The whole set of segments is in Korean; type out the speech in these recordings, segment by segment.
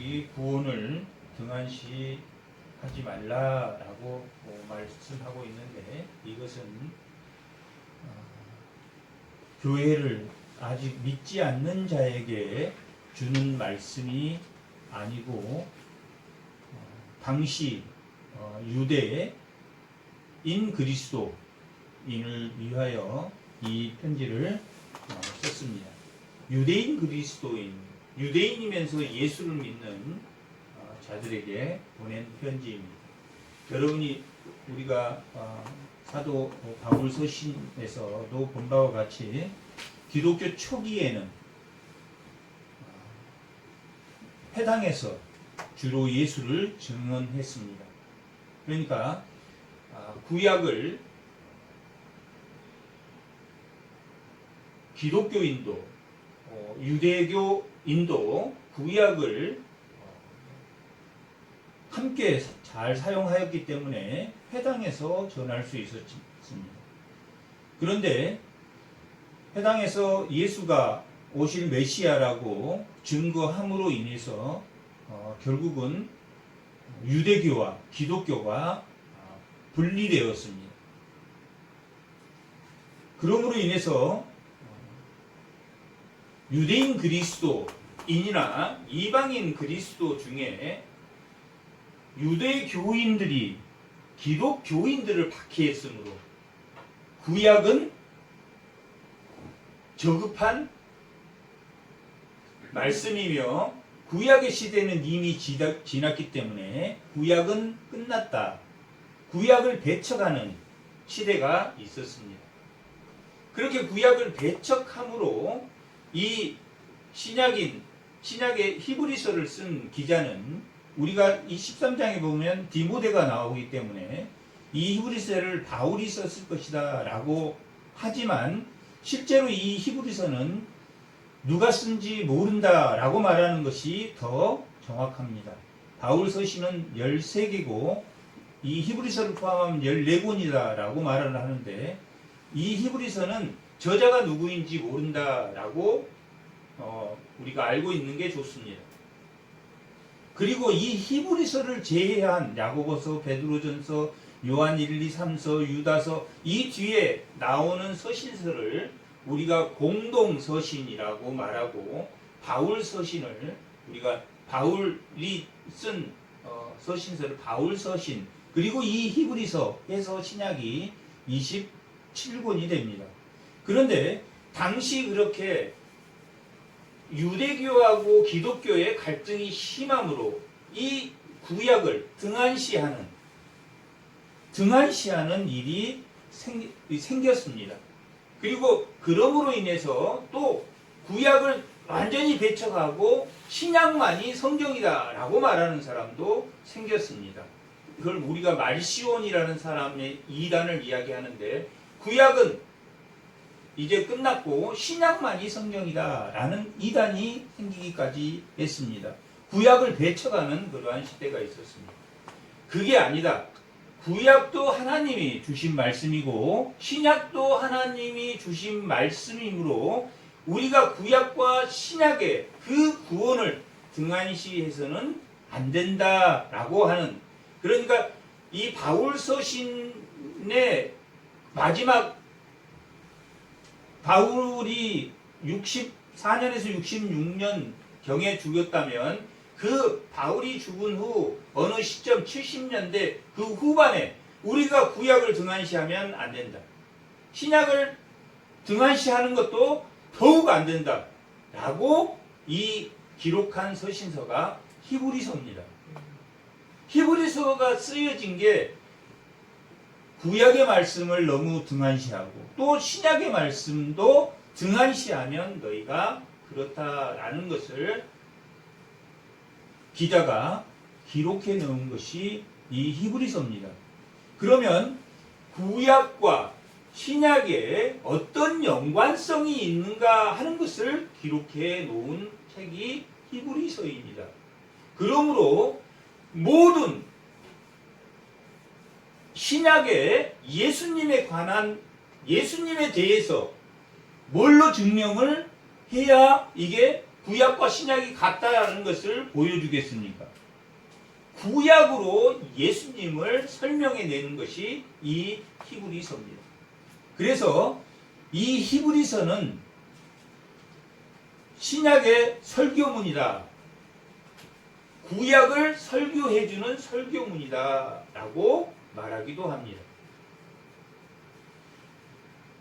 이 구원을 등한시하지 말라라고 말씀하고 있는데, 이것은 교회를 아직 믿지 않는 자에게 주는 말씀이 아니고, 당시 유대인 그리스도인을 위하여 이 편지를 썼습니다. 유대인 그리스도인, 유대인이면서 예수를 믿는 자들에게 보낸 편지입니다. 여러분이 우리가 사도 바울 서신에서도 본 바와 같이 기독교 초기에는 회당에서 주로 예수를 증언했습니다. 그러니까 구약을 기독교인도 유대교인도 구약을 함께 잘 사용하였기 때문에 회당에서 전할 수 있었습니다. 그런데 회당에서 예수가 오실 메시아라고 증거함으로 인해서 결국은 유대교와 기독교가 분리되었습니다. 그러므로 인해서 유대인 그리스도인이나 이방인 그리스도 중에 유대교인들이 기독교인들을 박해했으므로 구약은 저급한 말씀이며 구약의 시대는 이미 지났기 때문에 구약은 끝났다. 구약을 배척하는 시대가 있었습니다. 그렇게 구약을 배척함으로 이 신약의 히브리서를 쓴 기자는, 우리가 이 13장에 보면 디모데가 나오기 때문에 이 히브리서를 바울이 썼을 것이다 라고 하지만, 실제로 이 히브리서는 누가 쓴지 모른다 라고 말하는 것이 더 정확합니다. 바울 서신은 13개고 이 히브리서를 포함하면 14권이다 라고 말을 하는데, 이 히브리서는 저자가 누구인지 모른다 라고 우리가 알고 있는 게 좋습니다. 그리고 이 히브리서를 제외한 야고보서, 베드로전서, 요한 1, 2, 3서, 유다서, 이 뒤에 나오는 서신서를 우리가 공동서신이라고 말하고, 바울 서신을 우리가 바울이 쓴 서신서를 바울 서신, 그리고 이 히브리서 해서 신약이 27권이 됩니다. 그런데 당시 그렇게 유대교하고 기독교의 갈등이 심함으로 이 구약을 등한시하는 일이 생겼습니다. 그리고 그러므로 인해서 또 구약을 완전히 배척하고 신약만이 성경이다 라고 말하는 사람도 생겼습니다. 그걸 우리가 말시온이라는 사람의 이단을 이야기하는데, 구약은 이제 끝났고 신약만이 성경이다 라는 이단이 생기기까지 했습니다. 구약을 배척하는 그러한 시대가 있었습니다. 그게 아니다. 구약도 하나님이 주신 말씀이고 신약도 하나님이 주신 말씀이므로 우리가 구약과 신약의 그 구원을 등한시해서는 안 된다라고 하는, 그러니까 이 바울 서신의 마지막, 바울이 64년에서 66년 경에 죽였다면, 그 바울이 죽은 후 어느 시점 70년대 그 후반에 우리가 구약을 등한시하면 안 된다. 신약을 등한시하는 것도 더욱 안 된다. 라고 이 기록한 서신서가 히브리서입니다. 히브리서가 쓰여진 게 구약의 말씀을 너무 등한시하고 또 신약의 말씀도 등한시하면 너희가 그렇다라는 것을 기자가 기록해 놓은 것이 이 히브리서입니다. 그러면 구약과 신약에 어떤 연관성이 있는가 하는 것을 기록해 놓은 책이 히브리서입니다. 그러므로 모든 신약에 예수님에 관한, 예수님에 대해서 뭘로 증명을 해야 이게 구약과 신약이 같다는 것을 보여주겠습니까? 구약으로 예수님을 설명해내는 것이 이 히브리서입니다. 그래서 이 히브리서는 신약의 설교문이다. 구약을 설교해주는 설교문이다 라고 말하기도 합니다.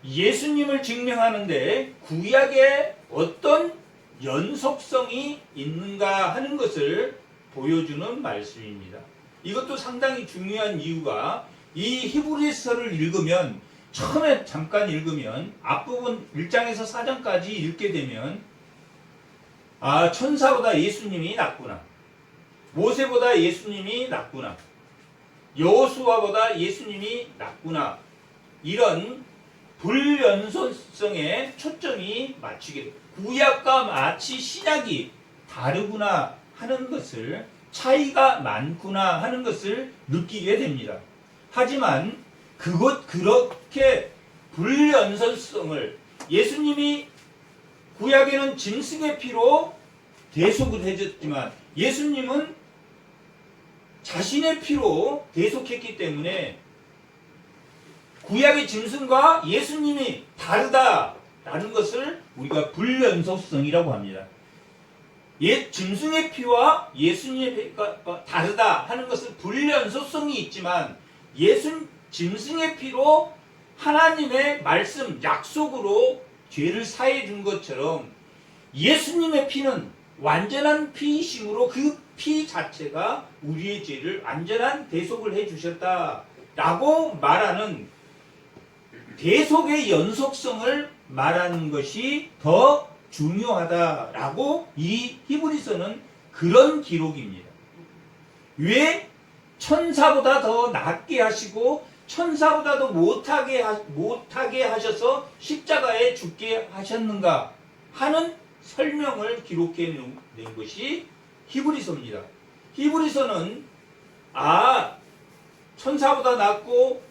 예수님을 증명하는데 구약에 어떤 연속성이 있는가 하는 것을 보여주는 말씀입니다. 이것도 상당히 중요한 이유가 이 히브리서를 읽으면 처음에 잠깐 읽으면 앞부분 1장에서 4장까지 읽게 되면 천사보다 예수님이 낫구나. 모세보다 예수님이 낫구나. 여호수아보다 예수님이 낫구나. 이런 불연속성에 초점이 맞추게 됩니다. 구약과 마치 신약이 다르구나 하는 것을, 차이가 많구나 하는 것을 느끼게 됩니다. 하지만 그렇게 불연속성을, 예수님이 구약에는 짐승의 피로 대속을 해줬지만 예수님은 자신의 피로 대속했기 때문에 구약의 짐승과 예수님이 다르다라는 것을 우리가 불연속성이라고 합니다. 짐승의 피와 예수님의 피가 다르다 하는 것은 불연속성이 있지만 짐승의 피로 하나님의 말씀, 약속으로 죄를 사해 준 것처럼 예수님의 피는 완전한 피이심으로 그 피 자체가 우리의 죄를 완전한 대속을 해 주셨다라고 말하는 대속의 연속성을 말하는 것이 더 중요하다라고 이 히브리서는 그런 기록입니다. 왜 천사보다 더 낫게 하시고 천사보다 더 못하게 하셔서 십자가에 죽게 하셨는가 하는 설명을 기록해 낸 것이 히브리서입니다. 히브리서는 천사보다 낫고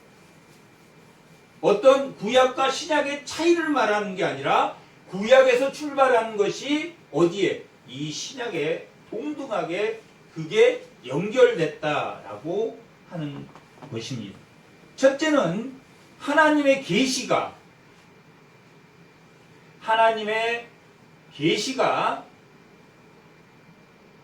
어떤 구약과 신약의 차이를 말하는 게 아니라 구약에서 출발하는 것이 어디에? 이 신약에 동등하게 그게 연결됐다라고 하는 것입니다. 첫째는 하나님의 계시가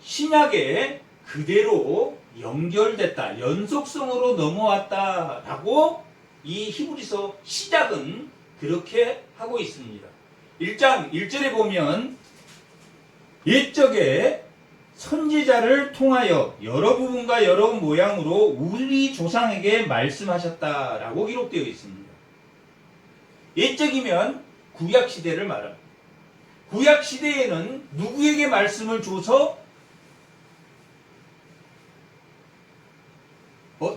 신약에 그대로 연결됐다, 연속성으로 넘어왔다라고 이 히브리서 시작은 그렇게 하고 있습니다. 1장 1절에 보면 옛적에 선지자를 통하여 여러 부분과 여러 모양으로 우리 조상에게 말씀하셨다라고 기록되어 있습니다. 옛적이면 구약시대를 말합니다. 구약시대에는 누구에게 말씀을 줘서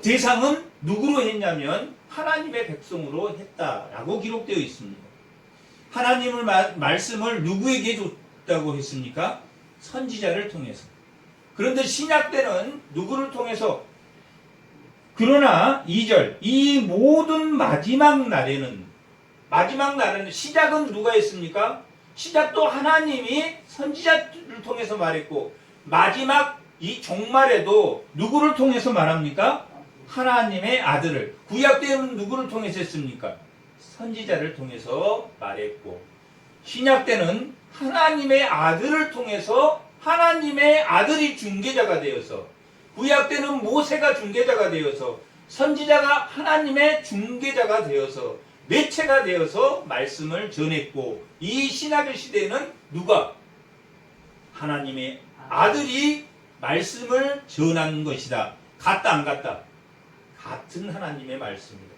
대상은 누구로 했냐면 하나님의 백성으로 했다라고 기록되어 있습니다. 하나님의 말씀을 누구에게 줬다고 했습니까? 선지자를 통해서. 그런데 신약 때는 누구를 통해서? 그러나 2절, 이 모든 마지막 날에는 시작은 누가 했습니까? 시작도 하나님이 선지자를 통해서 말했고, 마지막 이 종말에도 누구를 통해서 말합니까? 하나님의 아들을. 구약 때는 누구를 통해서 했습니까? 선지자를 통해서 말했고, 신약 때는 하나님의 아들을 통해서 하나님의 아들이 중개자가 되어서, 구약 때는 모세가 중개자가 되어서, 선지자가 하나님의 중개자가 되어서, 매체가 되어서 말씀을 전했고, 이 신약의 시대에는 누가? 하나님의 아들이 말씀을 전한 것이다. 같다 안 같다? 같은 하나님의 말씀입니다.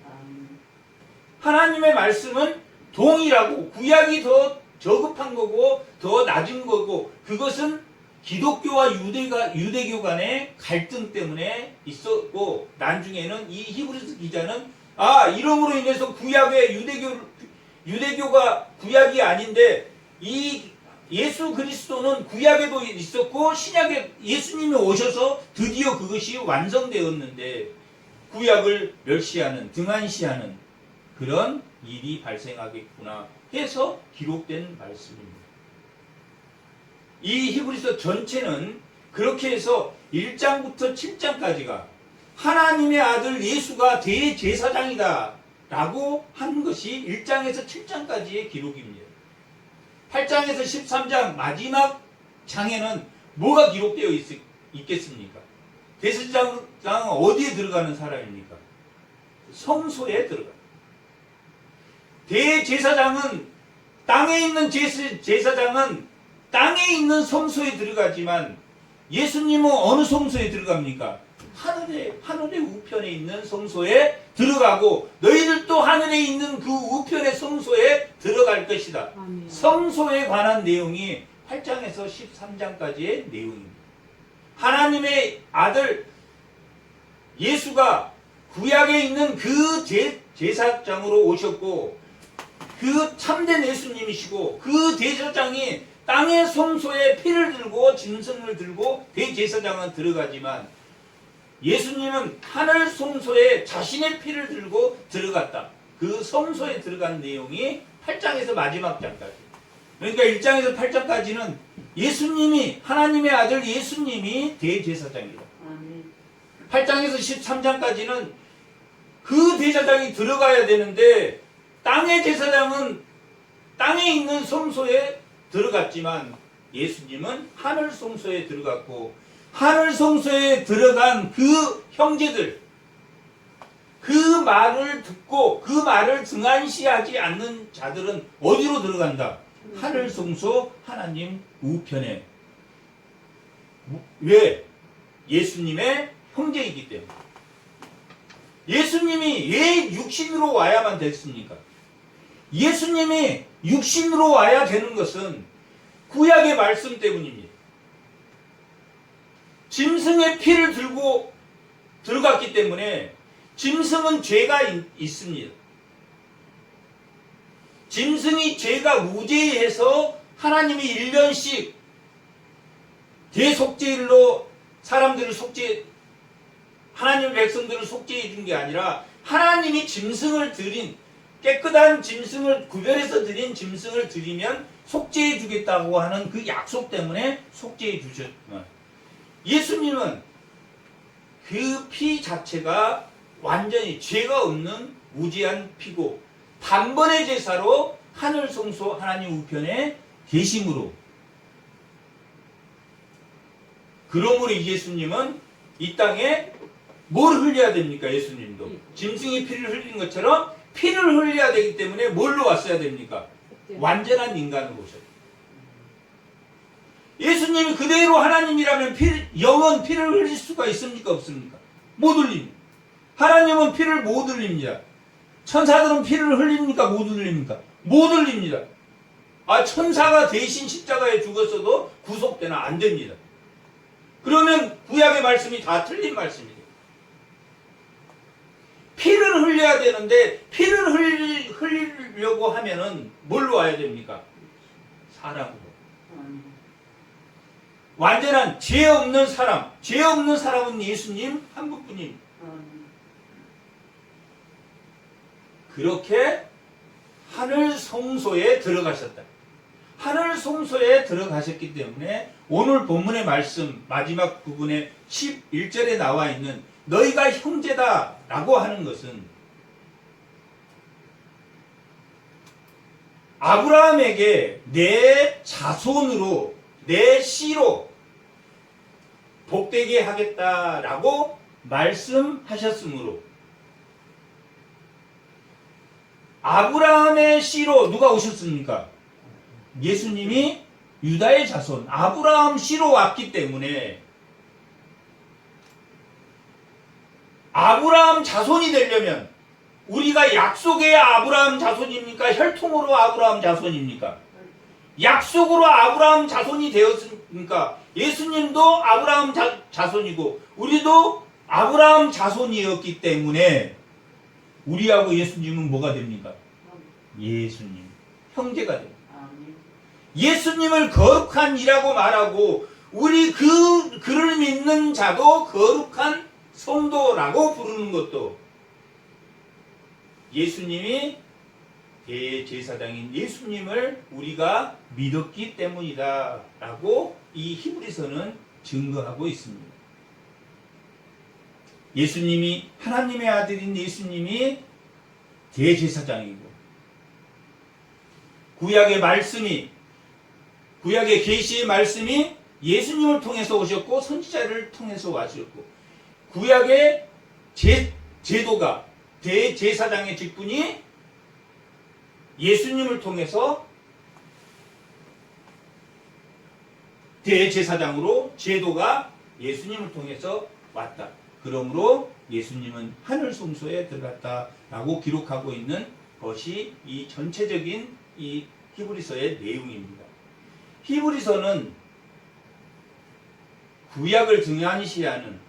하나님의 말씀은 동일하고 구약이 더 저급한 거고 더 낮은 거고, 그것은 기독교와 유대교 간의 갈등 때문에 있었고, 나중에는 이 히브리서 기자는 이름으로 인해서 구약의 유대교가 구약이 아닌데 이 예수 그리스도는 구약에도 있었고 신약에 예수님이 오셔서 드디어 그것이 완성되었는데 구약을 멸시하는, 등한시하는 그런 일이 발생하겠구나 해서 기록된 말씀입니다. 이 히브리서 전체는 그렇게 해서 1장부터 7장까지가 하나님의 아들 예수가 대제사장이다 라고 한 것이 1장에서 7장까지의 기록입니다. 8장에서 13장 마지막 장에는 뭐가 기록되어 있겠습니까? 대제사장은 어디에 들어가는 사람입니까? 성소에 들어가. 대제사장은 땅에 있는 제사장은 땅에 있는 성소에 들어가지만 예수님은 어느 성소에 들어갑니까? 하늘의 우편에 있는 성소에 들어가고 너희들도 하늘에 있는 그 우편의 성소에 들어갈 것이다. 아멘. 성소에 관한 내용이 8장에서 13장까지의 내용입니다. 하나님의 아들 예수가 구약에 있는 그 제사장으로 오셨고 그 참된 예수님이시고 그 대제사장이 땅의 성소에 피를 들고 짐승을 들고 대제사장은 들어가지만 예수님은 하늘 성소에 자신의 피를 들고 들어갔다. 그 성소에 들어간 내용이 8장에서 마지막 장까지. 그러니까 1장에서 8장까지는 예수님이 하나님의 아들 예수님이 대제사장이다. 8장에서 13장까지는 그 대제사장이 들어가야 되는데 땅의 제사장은 땅에 있는 성소에 들어갔지만 예수님은 하늘 성소에 들어갔고 하늘 성소에 들어간 그 형제들 그 말을 듣고 그 말을 등한시하지 않는 자들은 어디로 들어간다? 하늘 성소 하나님 우편에. 왜? 예수님의 형제이기 때문에. 예수님이 왜 육신으로 와야만 됐습니까? 예수님이 육신으로 와야 되는 것은 구약의 말씀 때문입니다. 짐승의 피를 들고 들어갔기 때문에 짐승은 죄가 있습니다. 짐승이 죄가 무죄해서 하나님이 1년씩 대속죄일로 사람들을 하나님의 백성들을 속죄해 준 게 아니라 하나님이 짐승을 드린 깨끗한 짐승을 구별해서 드린 짐승을 드리면 속죄해 주겠다고 하는 그 약속 때문에 속죄해 주셨지만 예수님은 그 피 자체가 완전히 죄가 없는 무죄한 피고 단번의 제사로 하늘 성소 하나님 우편에 계심으로 그러므로 예수님은 이 땅에 뭘 흘려야 됩니까? 예수님도 짐승이 피를 흘린 것처럼 피를 흘려야 되기 때문에 뭘로 왔어야 됩니까? 완전한 인간으로 오셨어요. 예수님이 그대로 하나님이라면 영원 피를 흘릴 수가 있습니까? 없습니까? 못 흘립니다. 하나님은 피를 못 흘립니다. 천사들은 피를 흘립니까? 못 흘립니까? 못 흘립니다. 천사가 대신 십자가에 죽었어도 구속되나 안 됩니다. 그러면 구약의 말씀이 다 틀린 말씀이에요. 피를 흘려야 되는데 피를 흘리려고 하면은 뭘로 와야 됩니까? 사람으로. 완전한 죄 없는 사람. 죄 없는 사람은 예수님 한 분뿐입니다. 그렇게 하늘 성소에 들어가셨다. 하늘 성소에 들어가셨기 때문에 오늘 본문의 말씀 마지막 부분에 11절에 나와 있는 너희가 형제다 라고 하는 것은 아브라함에게 내 자손으로 내 씨로 복되게 하겠다라고 말씀하셨으므로 아브라함의 씨로 누가 오셨습니까? 예수님이 유다의 자손 아브라함 씨로 왔기 때문에 아브라함 자손이 되려면 우리가 약속의 아브라함 자손입니까? 혈통으로 아브라함 자손입니까? 약속으로 아브라함 자손이 되었으니까 예수님도 아브라함 자손이고 우리도 아브라함 자손이었기 때문에 우리하고 예수님은 뭐가 됩니까? 예수님 형제가 됩니다. 예수님을 거룩한 이라고 말하고 우리 그를 믿는 자도 거룩한 성도라고 부르는 것도 예수님이 대제사장인 예수님을 우리가 믿었기 때문이다 라고 이 히브리서는 증거하고 있습니다. 예수님이, 하나님의 아들인 예수님이 대제사장이고, 구약의 말씀이, 구약의 계시의 말씀이 예수님을 통해서 오셨고 선지자를 통해서 와주셨고, 구약의 제도가, 대제사장의 직분이 예수님을 통해서 대제사장으로, 제도가 예수님을 통해서 왔다. 그러므로 예수님은 하늘 성소에 들어갔다라고 기록하고 있는 것이 이 전체적인 이 히브리서의 내용입니다. 히브리서는 구약을 등한시하는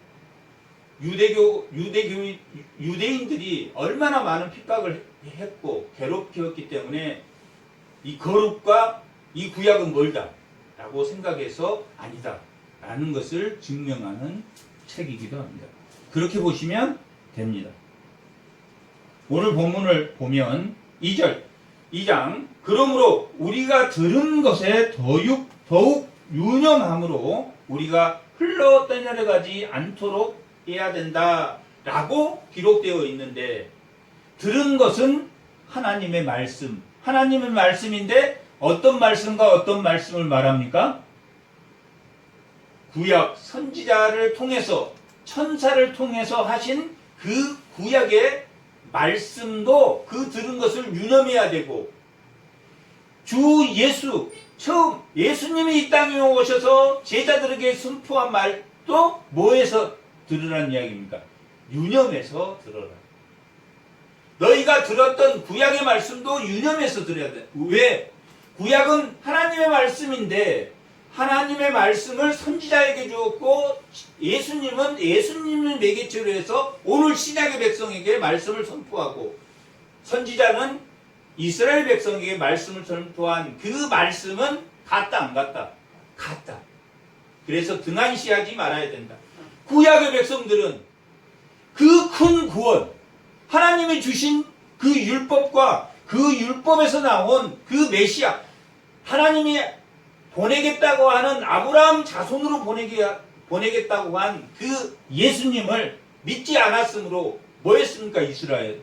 유대인들이 얼마나 많은 핍박을 했고 괴롭혔기 때문에 이 거룩과 이 구약은 멀다 라고 생각해서 아니다 라는 것을 증명하는 책이기도 합니다. 그렇게 보시면 됩니다. 오늘 본문을 보면 2장 그러므로 우리가 들은 것에 더욱 유념함으로 우리가 흘러 떠내려가지 않도록 해야 된다 라고 기록되어 있는데, 들은 것은 하나님의 말씀, 하나님의 말씀인데 어떤 말씀과 어떤 말씀을 말합니까? 구약 선지자를 통해서, 천사를 통해서 하신 그 구약의 말씀도 그 들은 것을 유념해야 되고, 주 예수, 처음 예수님이 이 땅에 오셔서 제자들에게 선포한 말도 뭐에서 들으라는 이야기입니까? 유념해서 들어라. 너희가 들었던 구약의 말씀도 유념해서 들어야 돼. 왜? 구약은 하나님의 말씀인데 하나님의 말씀을 선지자에게 주었고, 예수님은 예수님을 매개체로 해서 오늘 신약의 백성에게 말씀을 선포하고, 선지자는 이스라엘 백성에게 말씀을 선포한 그 말씀은 같다 안 같다? 같다. 그래서 등한시하지 말아야 된다. 구약의 백성들은 그 큰 구원, 하나님이 주신 그 율법과 그 율법에서 나온 그 메시아, 하나님이 보내겠다고 하는 아브라함 자손으로 보내겠다고 한 그 예수님을 믿지 않았으므로 뭐 했습니까? 이스라엘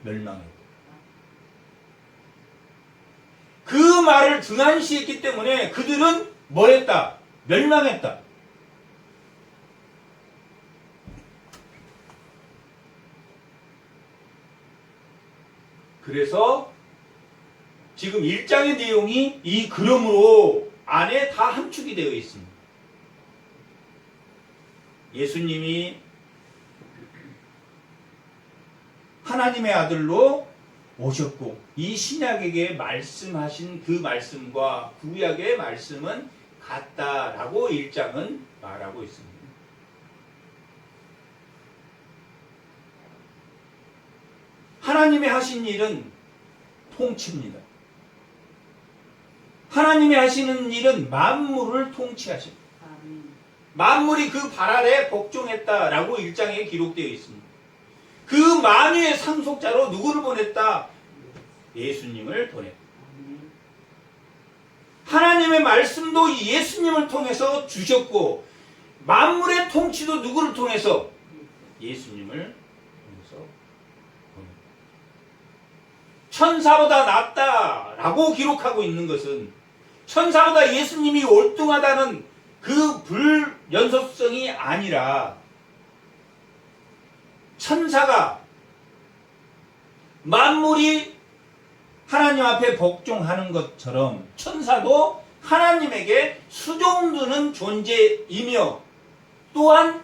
멸망했다. 그 말을 등한시했기 때문에 그들은 뭐 했다? 멸망했다. 그래서 지금 1장의 내용이 이 그러므로 안에 다 함축이 되어 있습니다. 예수님이 하나님의 아들로 오셨고, 이 신약에게 말씀하신 그 말씀과 구약의 말씀은 같다라고 1장은 말하고 있습니다. 하나님이 하신 일은 통치입니다. 하나님이 하시는 일은 만물을 통치하십니다. 만물이 그 발 아래 복종했다라고 1장에 기록되어 있습니다. 그 만유의 상속자로 누구를 보냈다? 예수님을 보냈다. 하나님의 말씀도 예수님을 통해서 주셨고, 만물의 통치도 누구를 통해서? 예수님을 통해서 보냈다. 천사보다 낫다라고 기록하고 있는 것은 천사보다 예수님이 월등하다는 그 불연속성이 아니라, 천사가 만물이 하나님 앞에 복종하는 것처럼 천사도 하나님에게 수종드는 존재이며, 또한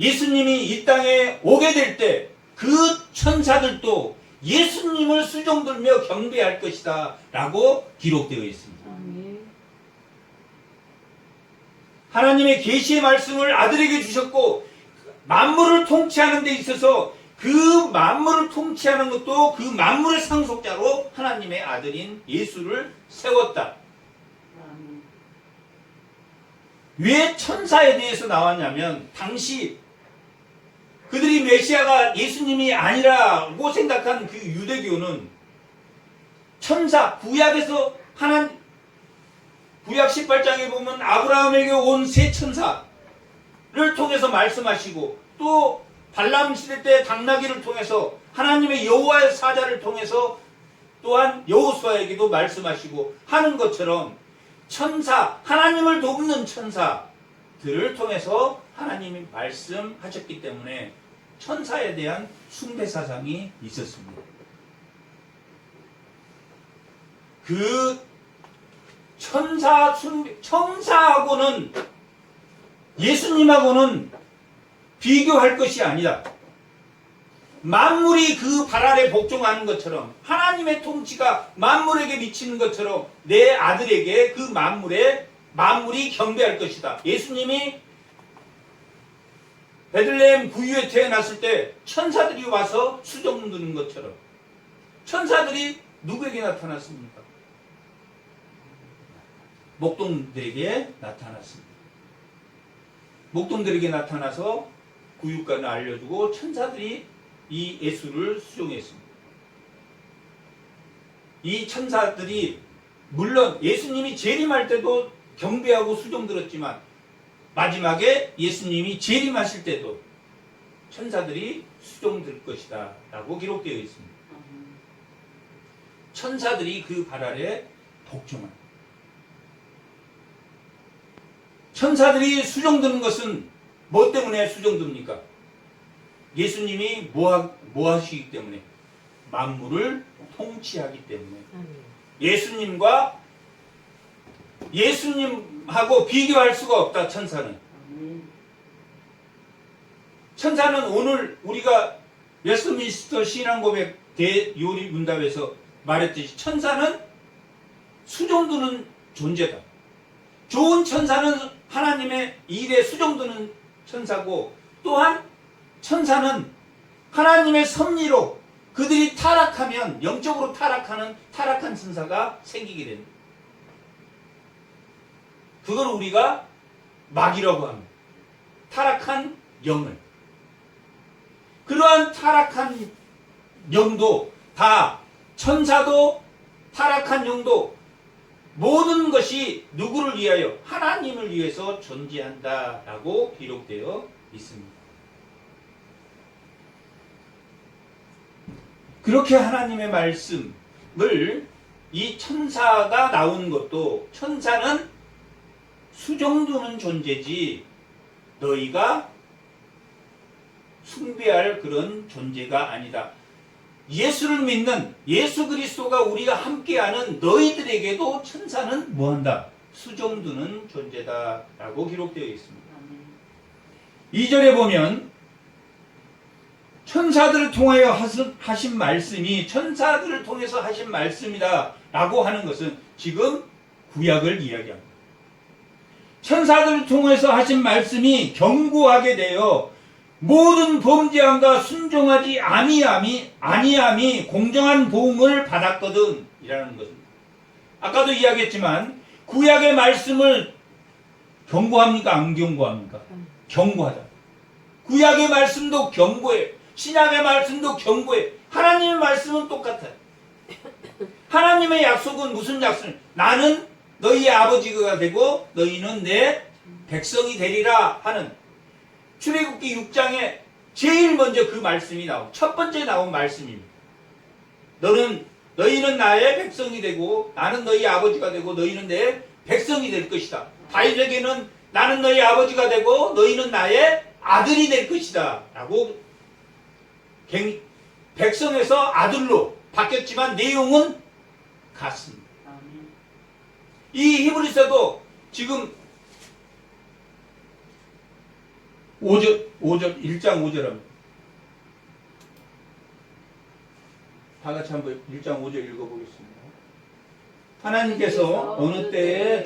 예수님이 이 땅에 오게 될 때 그 천사들도 예수님을 수종들며 경배할 것이다 라고 기록되어 있습니다. 하나님의 계시의 말씀을 아들에게 주셨고, 만물을 통치하는 데 있어서 그 만물을 통치하는 것도 그 만물의 상속자로 하나님의 아들인 예수를 세웠다. 왜 천사에 대해서 나왔냐면, 당시 그들이 메시아가 예수님이 아니라고 생각한 그 유대교는 천사, 구약에서 구약 18장에 보면 아브라함에게 온 세 천사를 통해서 말씀하시고, 또 발람 시대 때 당나귀를 통해서 하나님의 여호와의 사자를 통해서 또한 여호수아에게도 말씀하시고 하는 것처럼, 천사, 하나님을 돕는 천사들을 통해서 하나님이 말씀하셨기 때문에 천사에 대한 숭배 사상이 있었습니다. 그 천사하고는, 예수님하고는 비교할 것이 아니다. 만물이 그 발 아래 복종하는 것처럼, 하나님의 통치가 만물에게 미치는 것처럼 내 아들에게 그 만물이 경배할 것이다. 예수님이 베들레헴 구유에 태어났을 때 천사들이 와서 수종 드는 것처럼, 천사들이 누구에게 나타났습니까? 목동들에게 나타났습니다. 목동들에게 나타나서 구유관을 알려주고 천사들이 이 예수를 수종했습니다. 이 천사들이 물론 예수님이 재림할 때도 경배하고 수종들었지만, 마지막에 예수님이 재림하실 때도 천사들이 수종들 것이다 라고 기록되어 있습니다. 천사들이 그 발 아래 복종합니다. 천사들이 수종드는 것은 뭐 때문에 수종듭니까? 예수님이 뭐 하시기 때문에? 만물을 통치하기 때문에. 예수님하고 비교할 수가 없다, 천사는. 천사는 오늘 우리가 웨스트민스터 신앙고백 대요리 문답에서 말했듯이 천사는 수종드는 존재다. 좋은 천사는 하나님의 일에 수종드는 천사고, 또한 천사는 하나님의 섭리로 그들이 타락하면, 영적으로 타락한 천사가 생기게 됩니다. 그걸 우리가 마귀라고 합니다. 타락한 영을. 그러한 타락한 영도 다, 천사도 타락한 영도, 모든 것이 누구를 위하여? 하나님을 위해서 존재한다라고 기록되어 있습니다. 그렇게 하나님의 말씀을, 이 천사가 나오는 것도, 천사는 수종두는 존재지 너희가 숭배할 그런 존재가 아니다. 예수를 믿는, 예수 그리스도가 우리가 함께하는 너희들에게도 천사는 뭐한다? 수종두는 존재다 라고 기록되어 있습니다. 2절에 보면 천사들을 통하여 하신 말씀이 천사들을 통해서 하신 말씀이다 라고 하는 것은 지금 구약을 이야기합니다. 천사들을 통해서 하신 말씀이 견고하게 되어 모든 범죄함과 순종하지 아니함이 공정한 보응을 받았거든 이라는 것입니다. 아까도 이야기했지만 구약의 말씀을 경고합니까? 안 경고합니까? 경고하다. 구약의 말씀도 경고해. 신약의 말씀도 경고해. 하나님의 말씀은 똑같아요. 하나님의 약속은 무슨 약속? 나는 너희의 아버지가 되고 너희는 내 백성이 되리라 하는 출애굽기 6장에 제일 먼저 그 말씀이 첫 번째 나온 말씀입니다. 너희는 나의 백성이 되고 나는 너희 아버지가 되고 너희는 내 백성이 될 것이다. 다윗에게는 나는 너희 아버지가 되고 너희는 나의 아들이 될 것이다 라고 백성에서 아들로 바뀌었지만 내용은 같습니다. 이 히브리서도 지금 1장 5절 합니다. 다 같이 한번 1장 5절 읽어보겠습니다. 하나님께서 어느 때에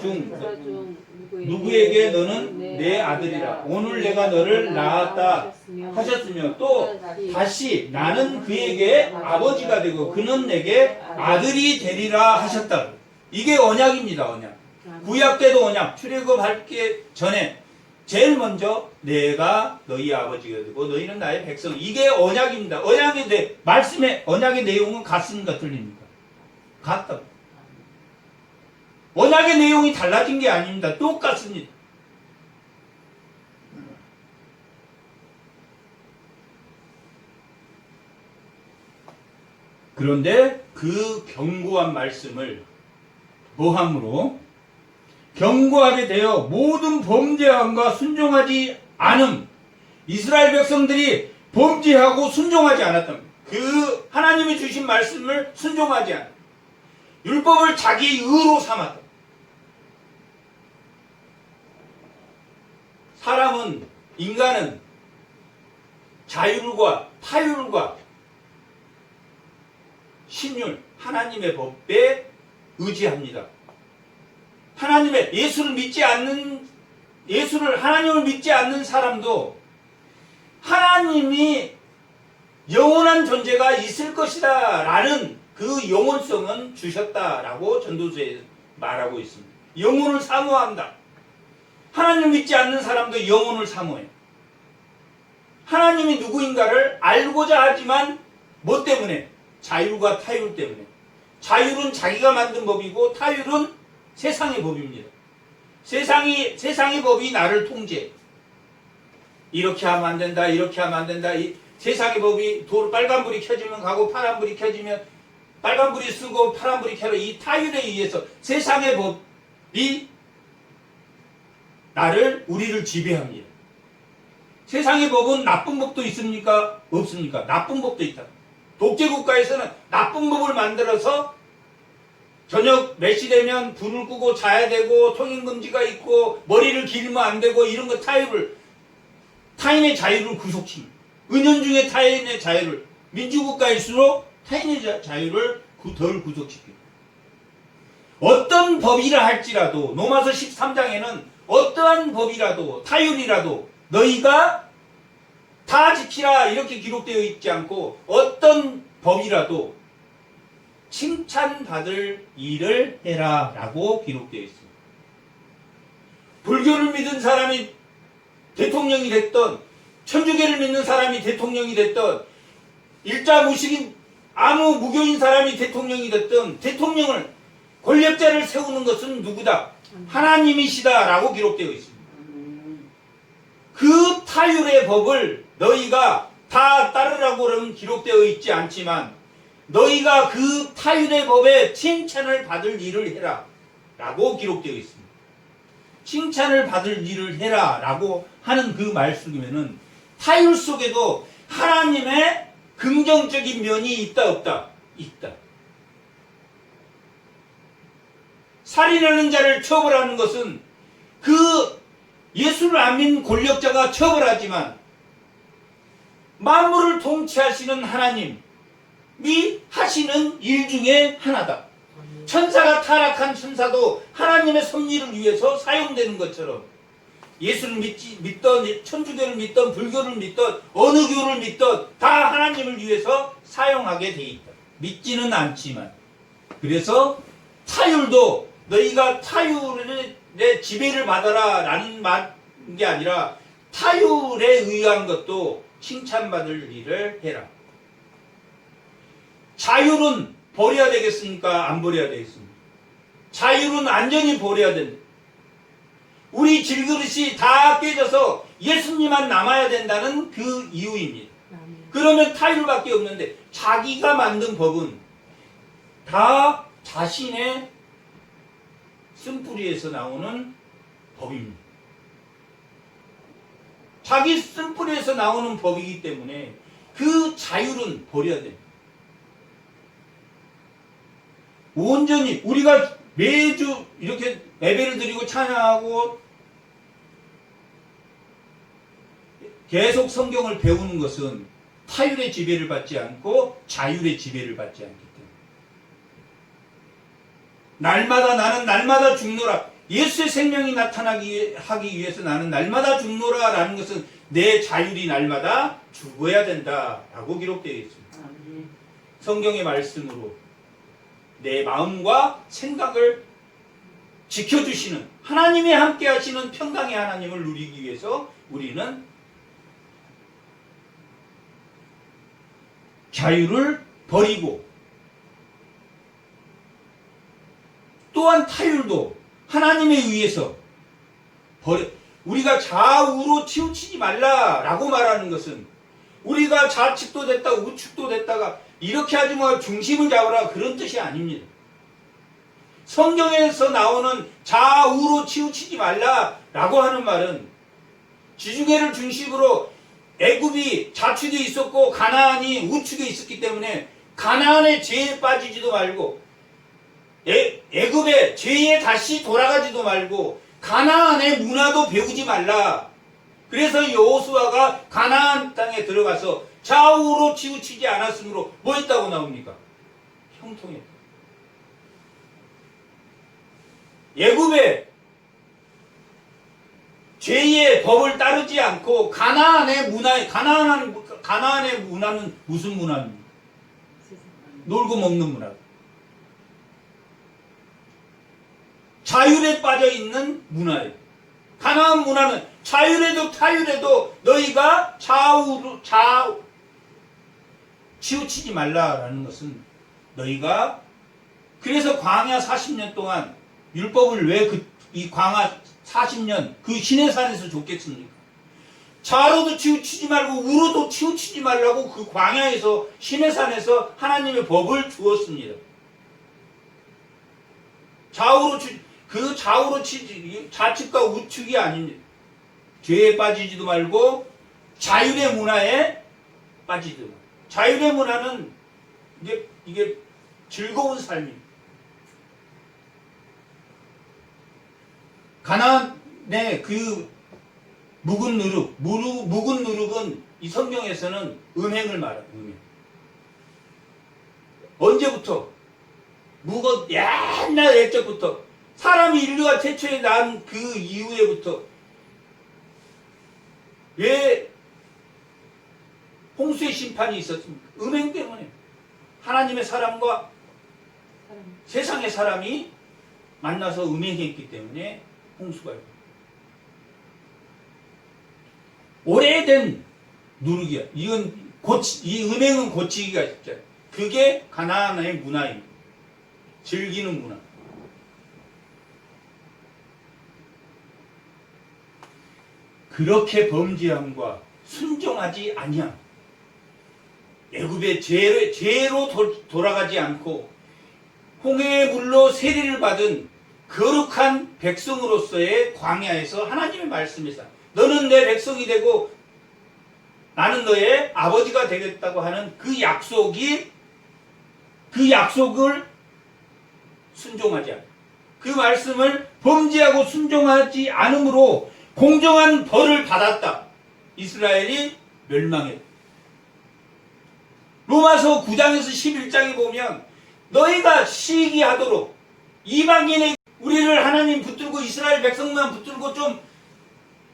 누구에게 너는 내 아들이라 오늘 내가 너를 낳았다 하셨으며 또 다시 나는 그에게 아버지가 되고 그는 내게 아들이 되리라 하셨다. 이게 언약입니다. 언약. 구약 때도 언약. 출애굽하기 전에 제일 먼저 내가 너희 아버지가 되고 너희는 나의 백성. 이게 언약입니다. 언약의 말씀의 언약의 내용은 같습니까? 틀립니까? 같다. 언약의 내용이 달라진 게 아닙니다. 똑같습니다. 그런데 그 견고한 말씀을 뭐함으로 견고하게 되어 모든 범죄함과 순종하지 않음. 이스라엘 백성들이 범죄하고 순종하지 않았답니다. 그 하나님이 주신 말씀을 순종하지 않았다. 율법을 자기 의로 삼았다. 사람은, 인간은 자율과 타율과 신율, 하나님의 법에 의지합니다. 하나님의 하나님을 믿지 않는 사람도 하나님이 영원한 존재가 있을 것이다 라는 그 영원성은 주셨다라고 전도서에 말하고 있습니다. 영혼을 사모한다. 하나님을 믿지 않는 사람도 영혼을 사모해. 하나님이 누구인가를 알고자 하지만 뭐 때문에? 자율과 타율 때문에. 자율은 자기가 만든 법이고 타율은 세상의 법입니다. 세상의 법이 나를 통제해. 이렇게 하면 안 된다, 이렇게 하면 안 된다. 세상의 법이 빨간불이 켜지면 가고 파란불이 켜지면 빨간불이 쓰고 파란불이 켜라. 이 타율에 의해서 세상의 법이 우리를 지배합니다. 세상의 법은 나쁜 법도 있습니까? 없습니까? 나쁜 법도 있다. 독재국가에서는 나쁜 법을 만들어서 저녁 몇 시 되면 불을 끄고 자야 되고 통행금지가 있고 머리를 기르면 안 되고 이런 거 타인의 자유를 구속십니다. 은연중에 타인의 자유를, 민주국가일수록 타인의 자유를 덜 구속시킵니다. 어떤 법이라 할지라도 로마서 13장에는 어떠한 법이라도 타율이라도 너희가 다 지키라 이렇게 기록되어 있지 않고 어떤 법이라도 칭찬받을 일을 해라 라고 기록되어 있습니다. 불교를 믿은 사람이 대통령이 됐던 천주교를 믿는 사람이 대통령이 됐던 일자무식인 아무 무교인 사람이 대통령이 됐던 대통령을 권력자를 세우는 것은 누구다? 하나님이시다 라고 기록되어 있습니다. 그 타율의 법을 너희가 다 따르라고는 기록되어 있지 않지만 너희가 그 타율의 법에 칭찬을 받을 일을 해라 라고 기록되어 있습니다. 칭찬을 받을 일을 해라 라고 하는 그 말씀이면은 타율 속에도 하나님의 긍정적인 면이 있다 없다? 있다. 살인하는 자를 처벌하는 것은 그 예수를 안 믿는 권력자가 처벌하지만 만물을 통치하시는 하나님이 하시는 일 중에 하나다. 천사가 타락한 천사도 하나님의 섭리를 위해서 사용되는 것처럼 예수를 믿던 천주교를 믿던 불교를 믿던 어느 교를 믿던 다 하나님을 위해서 사용하게 돼 있다. 믿지는 않지만. 그래서 타율도 너희가 타율의 지배를 받아라 라는 게 아니라 타율에 의한 것도 칭찬받을 일을 해라. 자율은 버려야 되겠습니까? 안 버려야 되겠습니까? 자율은 완전히 버려야 된다. 우리 질그릇이 다 깨져서 예수님만 남아야 된다는 그 이유입니다. 그러면 타율밖에 없는데 자기가 만든 법은 다 자신의 쓴뿌리에서 나오는 법입니다. 자기 쓴뿌리에서 나오는 법이기 때문에 그 자율은 버려야 됩니다. 온전히 우리가 매주 이렇게 예배를 드리고 찬양하고 계속 성경을 배우는 것은 타율의 지배를 받지 않고 자율의 지배를 받지 않기 때문에 나는 날마다 죽노라. 예수의 생명이 나타나기 하기 위해서 나는 날마다 죽노라 라는 것은 내 자율이 날마다 죽어야 된다라고 기록되어 있습니다. 성경의 말씀으로 내 마음과 생각을 지켜주시는 하나님이 함께 하시는 평강의 하나님을 누리기 위해서 우리는 자유를 버리고 또한 타율도 하나님에 의해서 우리가 좌우로 치우치지 말라라고 말하는 것은 우리가 좌측도 됐다가 우측도 됐다가 이렇게 하지 마 중심을 잡으라 그런 뜻이 아닙니다. 성경에서 나오는 좌우로 치우치지 말라라고 하는 말은 지중해를 중심으로 애굽이 좌측에 있었고 가나안이 우측에 있었기 때문에 가나안의 죄에 빠지지도 말고 애굽의 죄에 다시 돌아가지도 말고 가나안의 문화도 배우지 말라. 그래서 여호수아가 가나안 땅에 들어가서 좌우로 치우치지 않았으므로 뭐 했다고 나옵니까? 형통했다. 애굽의 죄의 법을 따르지 않고 가나안의 문화는 무슨 문화입니까? 놀고 먹는 문화. 자율에 빠져 있는 문화예요. 가나안 문화는 자율에도 타율에도 너희가 좌우 치우치지 말라라는 것은 너희가 그래서 광야 40년 동안 율법을 왜 이 광야 40년 그 시내산에서 줬겠습니까? 좌로도 치우치지 말고 우로도 치우치지 말라고 그 광야에서 시내산에서 하나님의 법을 주었습니다. 좌우로 치지 좌측과 우측이 아닙니다. 죄에 빠지지도 말고 자율의 문화에 빠지지도 말고. 자율의 문화는 이게 즐거운 삶입니다. 가나안의 그 묵은 누룩은 이 성경에서는 음행을 말합니다. 음행. 언제부터? 옛날 옛적부터 사람이 인류가 태초에 난 그 이후에부터 왜 홍수의 심판이 있었습니까? 음행 때문에 하나님의 사람과 세상의 사람이 만나서 음행했기 때문에 홍수가 있어요. 오래된 누룩이야. 이 음행은 고치기가 쉽죠. 그게 가나안의 문화입니다. 즐기는 문화. 그렇게 범죄함과 순종하지 아니함. 애굽의 죄로 돌아가지 않고 홍해의 물로 세리를 받은 거룩한 백성으로서의 광야에서 하나님의 말씀에서 너는 내 백성이 되고 나는 너의 아버지가 되겠다고 하는 그 약속을 순종하지 않아. 그 말씀을 범죄하고 순종하지 않으므로 공정한 벌을 받았다. 이스라엘이 멸망했다. 로마서 9장에서 11장에 보면 너희가 시기하도록 이방인의 우리를 하나님 붙들고 이스라엘 백성만 붙들고 좀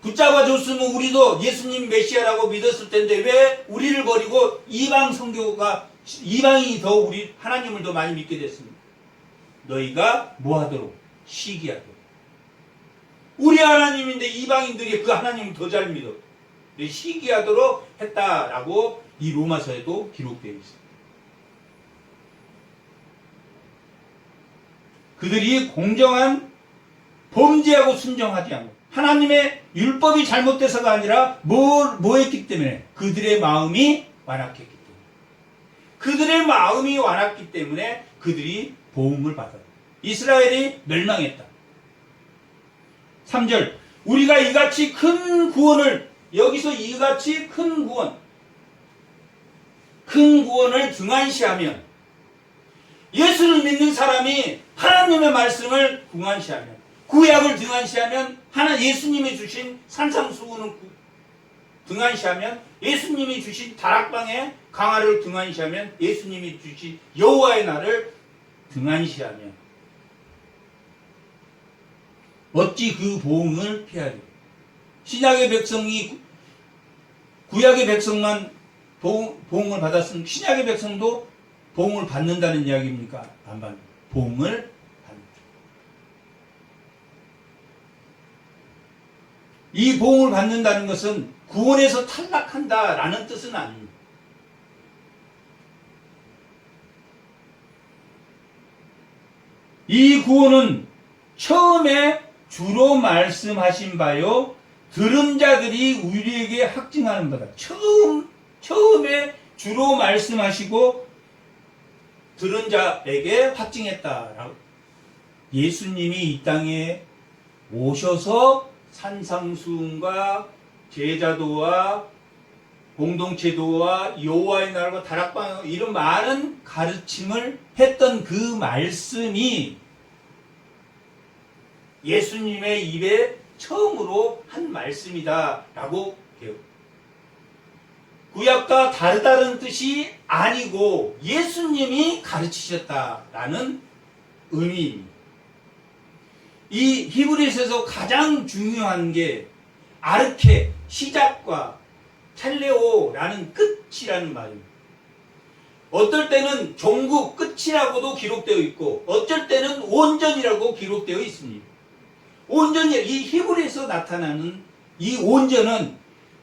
붙잡아 줬으면 우리도 예수님 메시아라고 믿었을 텐데 왜 우리를 버리고 이방인이 더 우리 하나님을 더 많이 믿게 됐습니다. 너희가 뭐 하도록? 시기하도록. 우리 하나님인데 이방인들이 그 하나님을 더 잘 믿어. 시기하도록 했다라고 이 로마서에도 기록되어 있습니다. 그들이 공정한 범죄하고 순종하지 않고 하나님의 율법이 잘못돼서가 아니라 뭐 했기 때문에 그들의 마음이 완악했기 때문에 그들의 마음이 완악기 때문에 그들이 보응을 받았다. 이스라엘이 멸망했다. 3절 우리가 이같이 큰 구원을 여기서 이같이 큰 구원을 등한시하면 예수를 믿는 사람이 하나님의 말씀을 등한시하면 구약을 등한시하면 예수님이 주신 산상수훈을 등한시하면 예수님이 주신 다락방의 강화를 등한시하면 예수님이 주신 여호와의 날을 등한시하면 어찌 그 보응을 피하리요. 신약의 백성이 구약의 백성만 보응을 받았으면 신약의 백성도 보응을 받는다는 이야기입니까? 안 받는. 보응을 받는다. 이 보응을 받는다는 것은 구원에서 탈락한다라는 뜻은 아닙니다. 이 구원은 처음에 주로 말씀하신 바요 들은 자들이 우리에게 확증하는 바다. 처음에 주로 말씀하시고 들은 자에게 확증했다. 예수님이 이 땅에 오셔서 산상수훈과 제자도와 공동체도와 여호와의 나라와 다락방 이런 많은 가르침을 했던 그 말씀이 예수님의 입에 처음으로 한 말씀이다 라고 해요. 구약과 다르다는 뜻이 아니고 예수님이 가르치셨다라는 의미입니다. 이 히브리서에서 가장 중요한 게 아르케, 시작과 텔레오라는 끝이라는 말입니다. 어떨 때는 종국 끝이라고도 기록되어 있고 어쩔 때는 온전이라고 기록되어 있습니다. 온전이 이 히브리에서 나타나는 이 온전은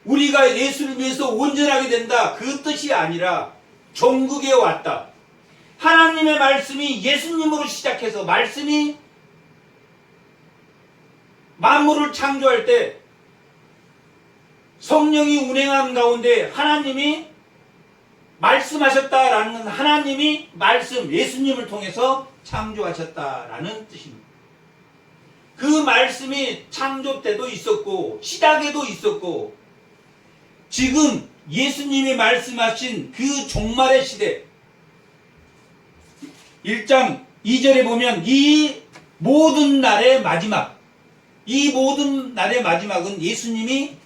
우리가 예수를 위해서 온전하게 된다 그 뜻이 아니라 종국에 왔다. 하나님의 말씀이 예수님으로 시작해서 말씀이 만물을 창조할 때 성령이 운행한 가운데 하나님이 말씀하셨다라는 건 하나님이 말씀 예수님을 통해서 창조하셨다라는 뜻입니다. 그 말씀이 창조 때도 있었고 시작에도 있었고 지금 예수님이 말씀하신 그 종말의 시대 1장 2절에 보면 이 모든 날의 마지막 이 모든 날의 마지막은 예수님이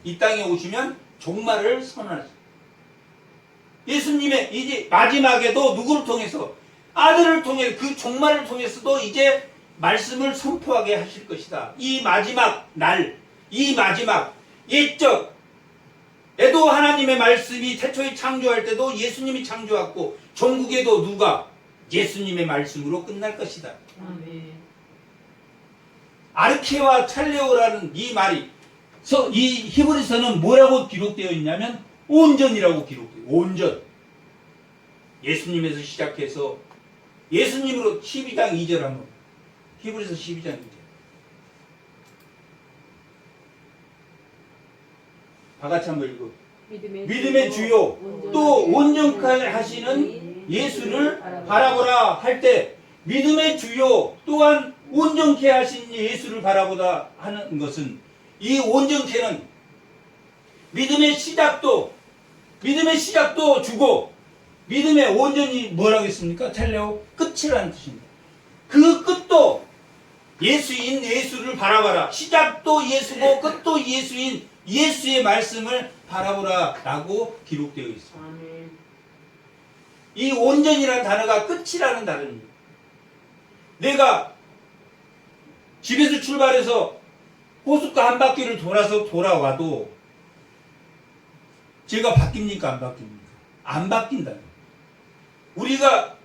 이 땅에 오시면 종말을 선언하십니다. 예수님의 이제 마지막에도 누구를 통해서 아들을 통해 그 종말을 통해서도 이제 말씀을 선포하게 하실 것이다. 이 마지막 날, 이 마지막 옛적 에도 하나님의 말씀이 태초에 창조할 때도 예수님이 창조했고 종국에도 누가 예수님의 말씀으로 끝날 것이다. 아멘. 아르케와 텔레오라는 이 말이 이 히브리서는 뭐라고 기록되어 있냐면 온전이라고 기록돼요. 온전. 예수님에서 시작해서 예수님으로 12장 2절 한번 히브리서 12장 2절 다 같이 한번 읽어. 믿음의 주요 또 온전케 하시는 예수를 바라보라 할 때 믿음의 주요 또한 온전케 하신 예수를 바라보다 하는 것은 이 온전케는 믿음의 시작도 주고 믿음의 온전히 뭐라고 했습니까? 텔레오 끝이라는 뜻입니다. 그 끝도 예수인 예수를 바라봐라. 시작도 예수고 끝도 예수인 예수의 말씀을 바라보라 라고 기록되어 있습니다. 아멘. 이 온전이라는 단어가 끝이라는 단어입니다. 내가 집에서 출발해서 호숫가 한 바퀴를 돌아서 돌아와도 제가 바뀝니까? 안 바뀝니까? 안 바뀐다. 우리가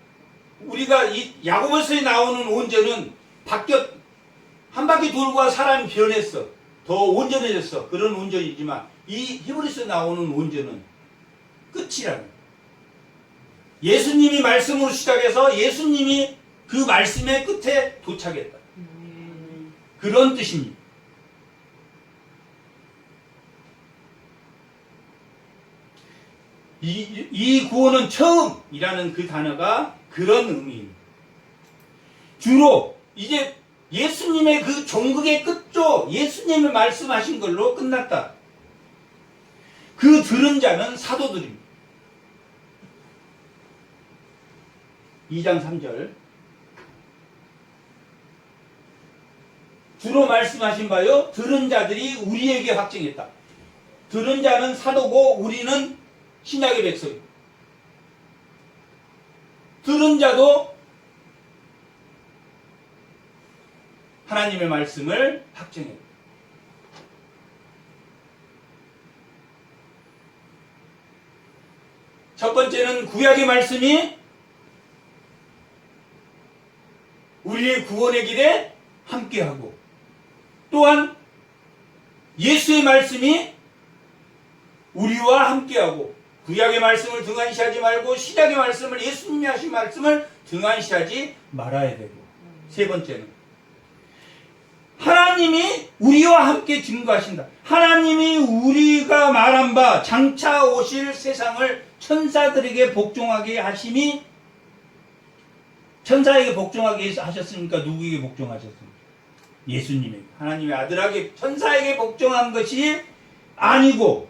이 야고보서에 나오는 온전은 한 바퀴 돌고 와 사람이 변했어. 더 온전해졌어. 그런 온전이지만 이 히브리서에 나오는 온전은 끝이라는 거예요. 예수님이 말씀으로 시작해서 예수님이 그 말씀의 끝에 도착했다. 그런 뜻입니다. 이 구원은 처음이라는 그 단어가 그런 의미입니다. 주로 이제 예수님의 그 종국의 끝조 예수님이 말씀하신 걸로 끝났다. 그 들은 자는 사도들입니다. 2장 3절 주로 말씀하신 바요 들은 자들이 우리에게 확증했다. 들은 자는 사도고 우리는 신약의 백성입니다. 들은 자도 하나님의 말씀을 확증해요. 첫 번째는 구약의 말씀이 우리의 구원의 길에 함께하고 또한 예수의 말씀이 우리와 함께하고 구약의 말씀을 등한시하지 말고 신약의 말씀을 예수님이 하신 말씀을 등한시하지 말아야 되고 세 번째는 하나님이 우리와 함께 증거하신다. 하나님이 우리가 말한 바 장차 오실 세상을 천사들에게 복종하게 하심이 천사에게 복종하게 하셨습니까? 누구에게 복종하셨습니까? 예수님에게. 하나님의 아들에게 천사에게 복종한 것이 아니고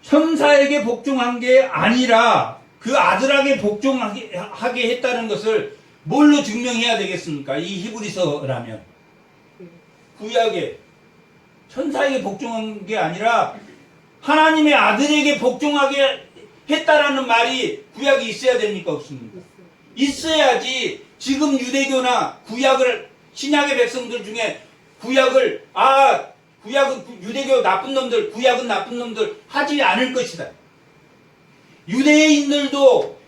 천사에게 복종한 게 아니라 그 아들에게 복종하게 했다는 것을 뭘로 증명해야 되겠습니까? 이 히브리서라면 구약에 천사에게 복종한 게 아니라 하나님의 아들에게 복종하게 했다라는 말이 구약에 있어야 됩니까? 없습니까? 있어야지 지금 유대교나 구약을 신약의 백성들 중에 구약은 유대교 나쁜 놈들, 구약은 나쁜 놈들 하지 않을 것이다. 유대인들도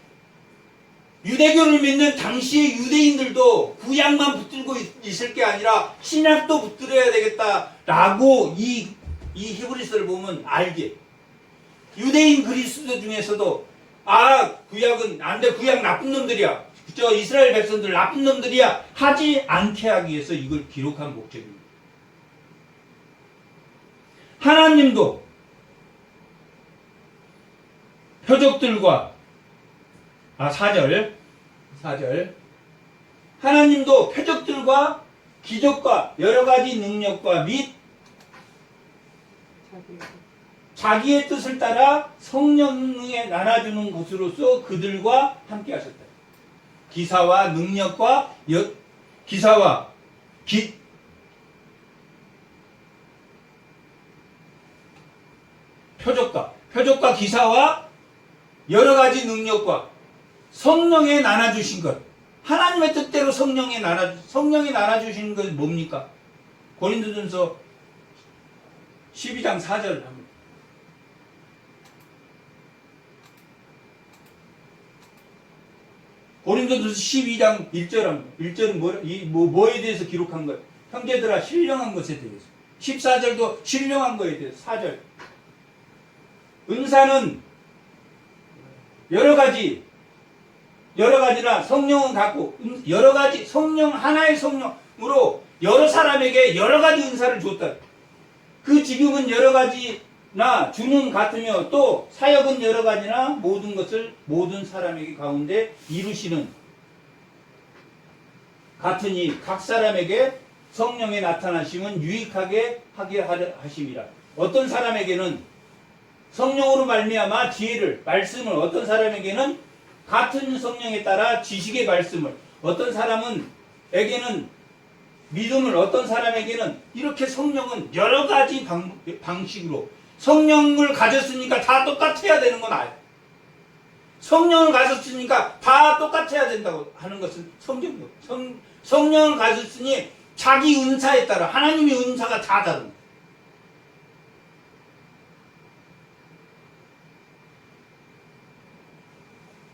유대교를 믿는 당시의 유대인들도 구약만 붙들고 있을 게 아니라 신약도 붙들어야 되겠다라고 이 히브리서를 보면 알게. 유대인 그리스도 중에서도 구약은 안 돼, 구약 나쁜 놈들이야, 저 이스라엘 백성들 나쁜 놈들이야 하지 않게 하기 위해서 이걸 기록한 목적입니다. 하나님도 표적들과 4절 하나님도 표적들과 기적과 여러가지 능력과 및 자기의 뜻을 따라 성령에 나눠주는 것으로서 그들과 함께 하셨다. 기사와 능력과 표적과 기사와 여러가지 능력과 성령에 나눠주신 것. 하나님의 뜻대로 성령에 나눠주신 것은 뭡니까? 고린도전서 12장 4절 합니다. 고린도전서 12장 1절 합니다. 1절은 뭐에 대해서 기록한 거예요? 형제들아 신령한 것에 대해서. 14절도 신령한 것에 대해서. 4절 은사는 여러가지나 성령은 같고 여러가지 성령 하나의 성령으로 여러 사람에게 여러가지 은사를 줬다. 그 지금은 여러가지나 주는 같으며 또 사역은 여러가지나 모든 것을 모든 사람에게 가운데 이루시는 같으니 각 사람에게 성령의 나타나심은 유익하게 하게 하심이라. 어떤 사람에게는 성령으로 말미암아 지혜를, 말씀을, 어떤 사람에게는 같은 성령에 따라 지식의 말씀을, 어떤 사람에게는 믿음을, 어떤 사람에게는 이렇게 성령은 여러 가지 방식으로 성령을 가졌으니까 다 똑같아야 되는 건 아니에요. 성령을 가졌으니까 다 똑같아야 된다고 하는 것은 성경이에요. 성령을 가졌으니 자기 은사에 따라 하나님의 은사가 다 다릅니다.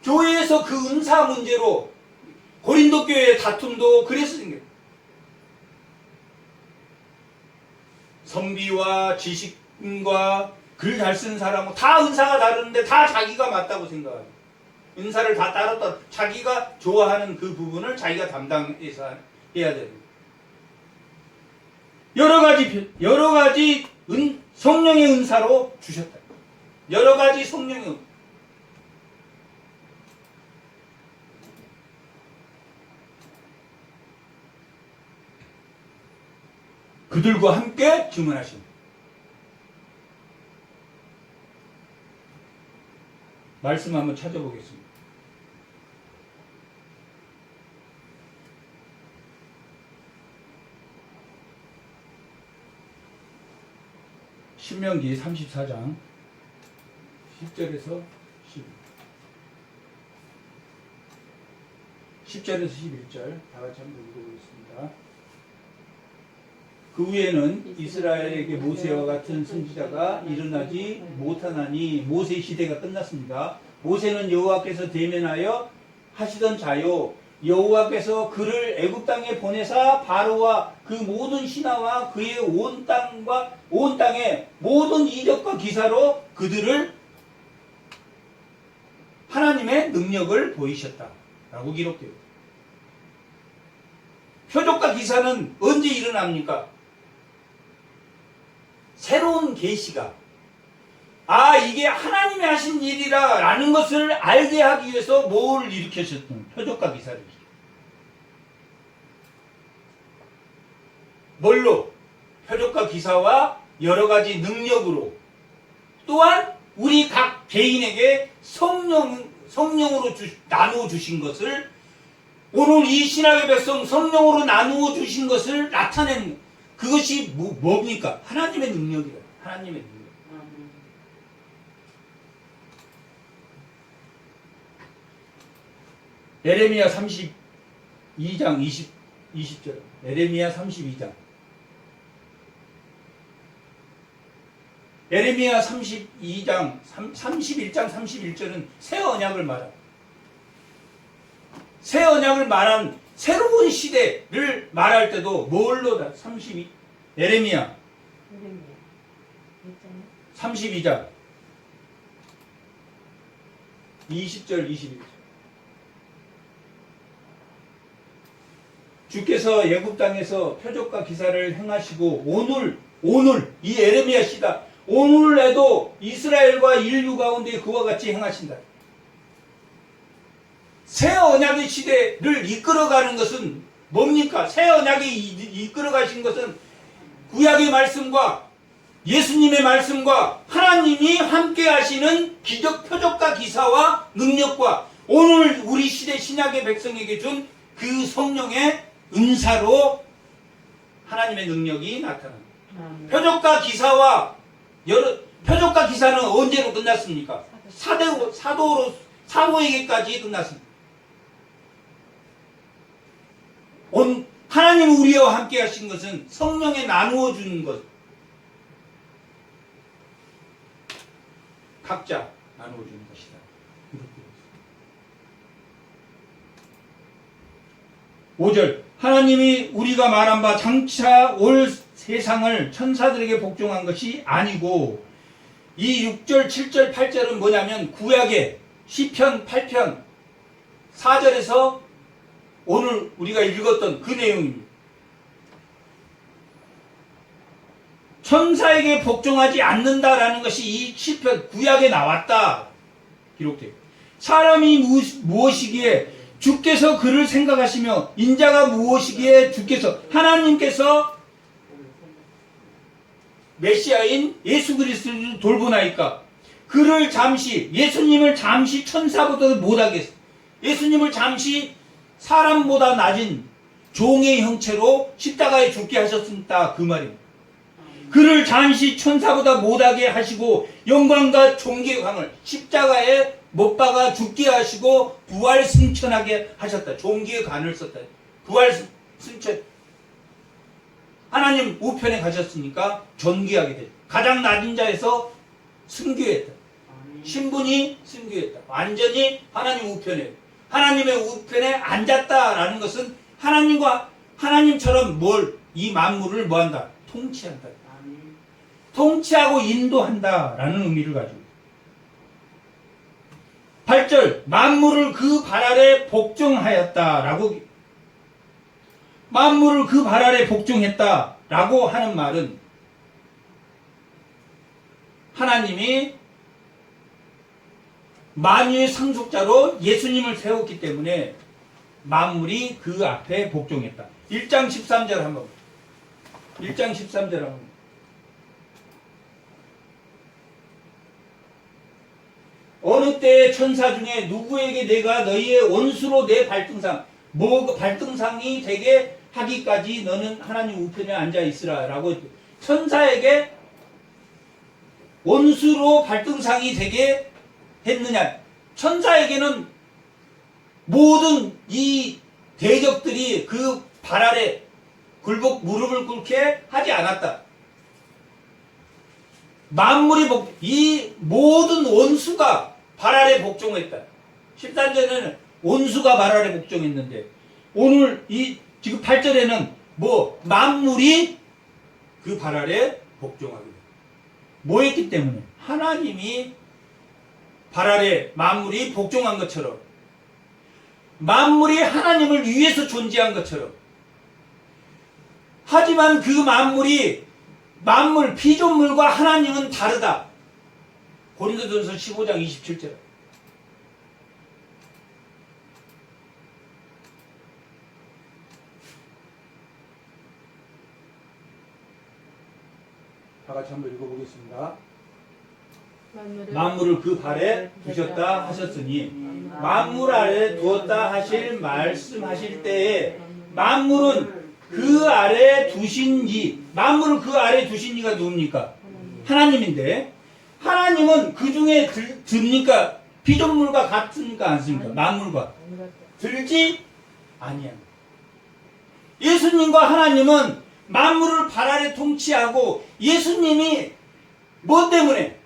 교회에서 그 은사 문제로 고린도 교회의 다툼도 그래서 생겨요. 선비와 지식인과 글 잘 쓰는 사람은 다 은사가 다른데 다 자기가 맞다고 생각해요. 은사를 다 따로 자기가 좋아하는 그 부분을 자기가 담당해서 해야 됩니다. 여러 가지 성령의 은사로 주셨다. 여러 가지 성령의 은사. 그들과 함께 증언하십니다. 말씀 한번 찾아보겠습니다. 신명기 34장 10절에서 10절에서 11절 다 같이 한번 읽어보겠습니다. 그 후에는 이스라엘에게 모세와 같은 선지자가 일어나지 못하나니 모세 시대가 끝났습니다. 모세는 여호와께서 대면하여 하시던 자요 여호와께서 그를 애굽 땅에 보내사 바로와 그 모든 신하와 그의 온 땅의 모든 이적과 기사로 그들을 하나님의 능력을 보이셨다라고 기록되어 있습니다. 표적과 기사는 언제 일어납니까? 새로운 계시가 이게 하나님이 하신 일이라 라는 것을 알게 하기 위해서 뭘 일으키셨던 표적과 기사를 뭘로? 표적과 기사와 여러 가지 능력으로 또한 우리 각 개인에게 성령으로 나누어 주신 것을 오늘 이 신학의 백성 성령으로 나누어 주신 것을 나타낸 그것이 뭡니까? 하나님의 능력이다. 하나님의 능력. 에레미야 32장 20절. 에레미야 32장. 에레미야 31장 31절은 새 언약을 말합니다. 새 언약을 말한 새로운 시대를 말할 때도 뭘로 32 에레미야 32장 20절 21절 주께서 애굽 땅에서 표적과 기사를 행하시고 오늘 이 에레미야 시다. 오늘에도 이스라엘과 인류 가운데 그와 같이 행하신다. 새 언약의 시대를 이끌어가는 것은 뭡니까? 새 언약이 이끌어가신 것은 구약의 말씀과 예수님의 말씀과 하나님이 함께 하시는 기적 표적과 기사와 능력과 오늘 우리 시대 신약의 백성에게 준 그 성령의 은사로 하나님의 능력이 나타납니다. 표적과 기사와 표적과 기사는 언제로 끝났습니까? 사도에게까지 끝났습니다. 하나님 우리와 함께 하신 것은 성령에 나누어 주는 것. 각자 나누어 주는 것이다. 5절 하나님이 우리가 말한 바 장차 올 세상을 천사들에게 복종한 것이 아니고 이 6절, 7절, 8절은 뭐냐면 구약의 시편 8편 4절에서 오늘 우리가 읽었던 그 내용입니다. 천사에게 복종하지 않는다라는 것이 이 시편 구약에 나왔다 기록돼요. 사람이 무엇이기에 주께서 그를 생각하시며 인자가 무엇이기에 주께서 하나님께서 메시아인 예수 그리스도를 돌보나이까. 그를 잠시 예수님을 잠시 천사보다 못하게 예수님을 잠시 사람보다 낮은 종의 형체로 십자가에 죽게 하셨습니다. 그 말입니다. 그를 잠시 천사보다 못하게 하시고 영광과 존귀강을 십자가에 못 박아 죽게 하시고 부활 승천하게 하셨다. 존귀의 간을 썼다. 부활 승천. 하나님 우편에 가셨으니까 존귀하게 됐다. 가장 낮은 자에서 승귀했다. 신분이 승귀했다. 완전히 하나님 우편에 하나님의 우편에 앉았다라는 것은 하나님처럼 이 만물을 뭐한다? 통치한다. 통치하고 인도한다라는 의미를 가지고 8절 만물을 그 발 아래 복종하였다라고 만물을 그 발 아래 복종했다라고 하는 말은 하나님이 만유의 상속자로 예수님을 세웠기 때문에 만물이 그 앞에 복종했다. 1장 13절 한번 1장 13절 한번 어느 때의 천사 중에 누구에게 내가 너희의 원수로 내 발등상 발등상이 되게 하기까지 너는 하나님 우편에 앉아 있으라 라고 천사에게 원수로 발등상이 되게 했느냐. 천사에게는 모든 이 대적들이 그 발 아래 무릎을 꿇게 하지 않았다. 만물이 이 모든 원수가 발 아래 복종했다. 13절에는 온수가 발 아래 복종했는데 오늘 이 지금 8절에는 뭐 만물이 그 발 아래 복종하게 돼. 뭐 했기 때문에? 하나님이 발 아래 만물이 복종한 것처럼 만물이 하나님을 위해서 존재한 것처럼 하지만 그 만물이 만물 피조물과 하나님은 다르다. 고린도전서 15장 27절. 다 같이 한번 읽어보겠습니다. 만물을 그 발에 두셨다 하셨으니 만물 아래 두었다 하실 말씀하실 때에 만물은 그 아래 두신 이 만물을 그 아래 두신 이가 누굽니까? 하나님인데 하나님은 그 중에 듭니까? 피조물과 같습니까? 않습니까? 만물과 들지 아니합니다. 예수님과 하나님은 만물을 발 아래 통치하고 예수님이 뭐 때문에?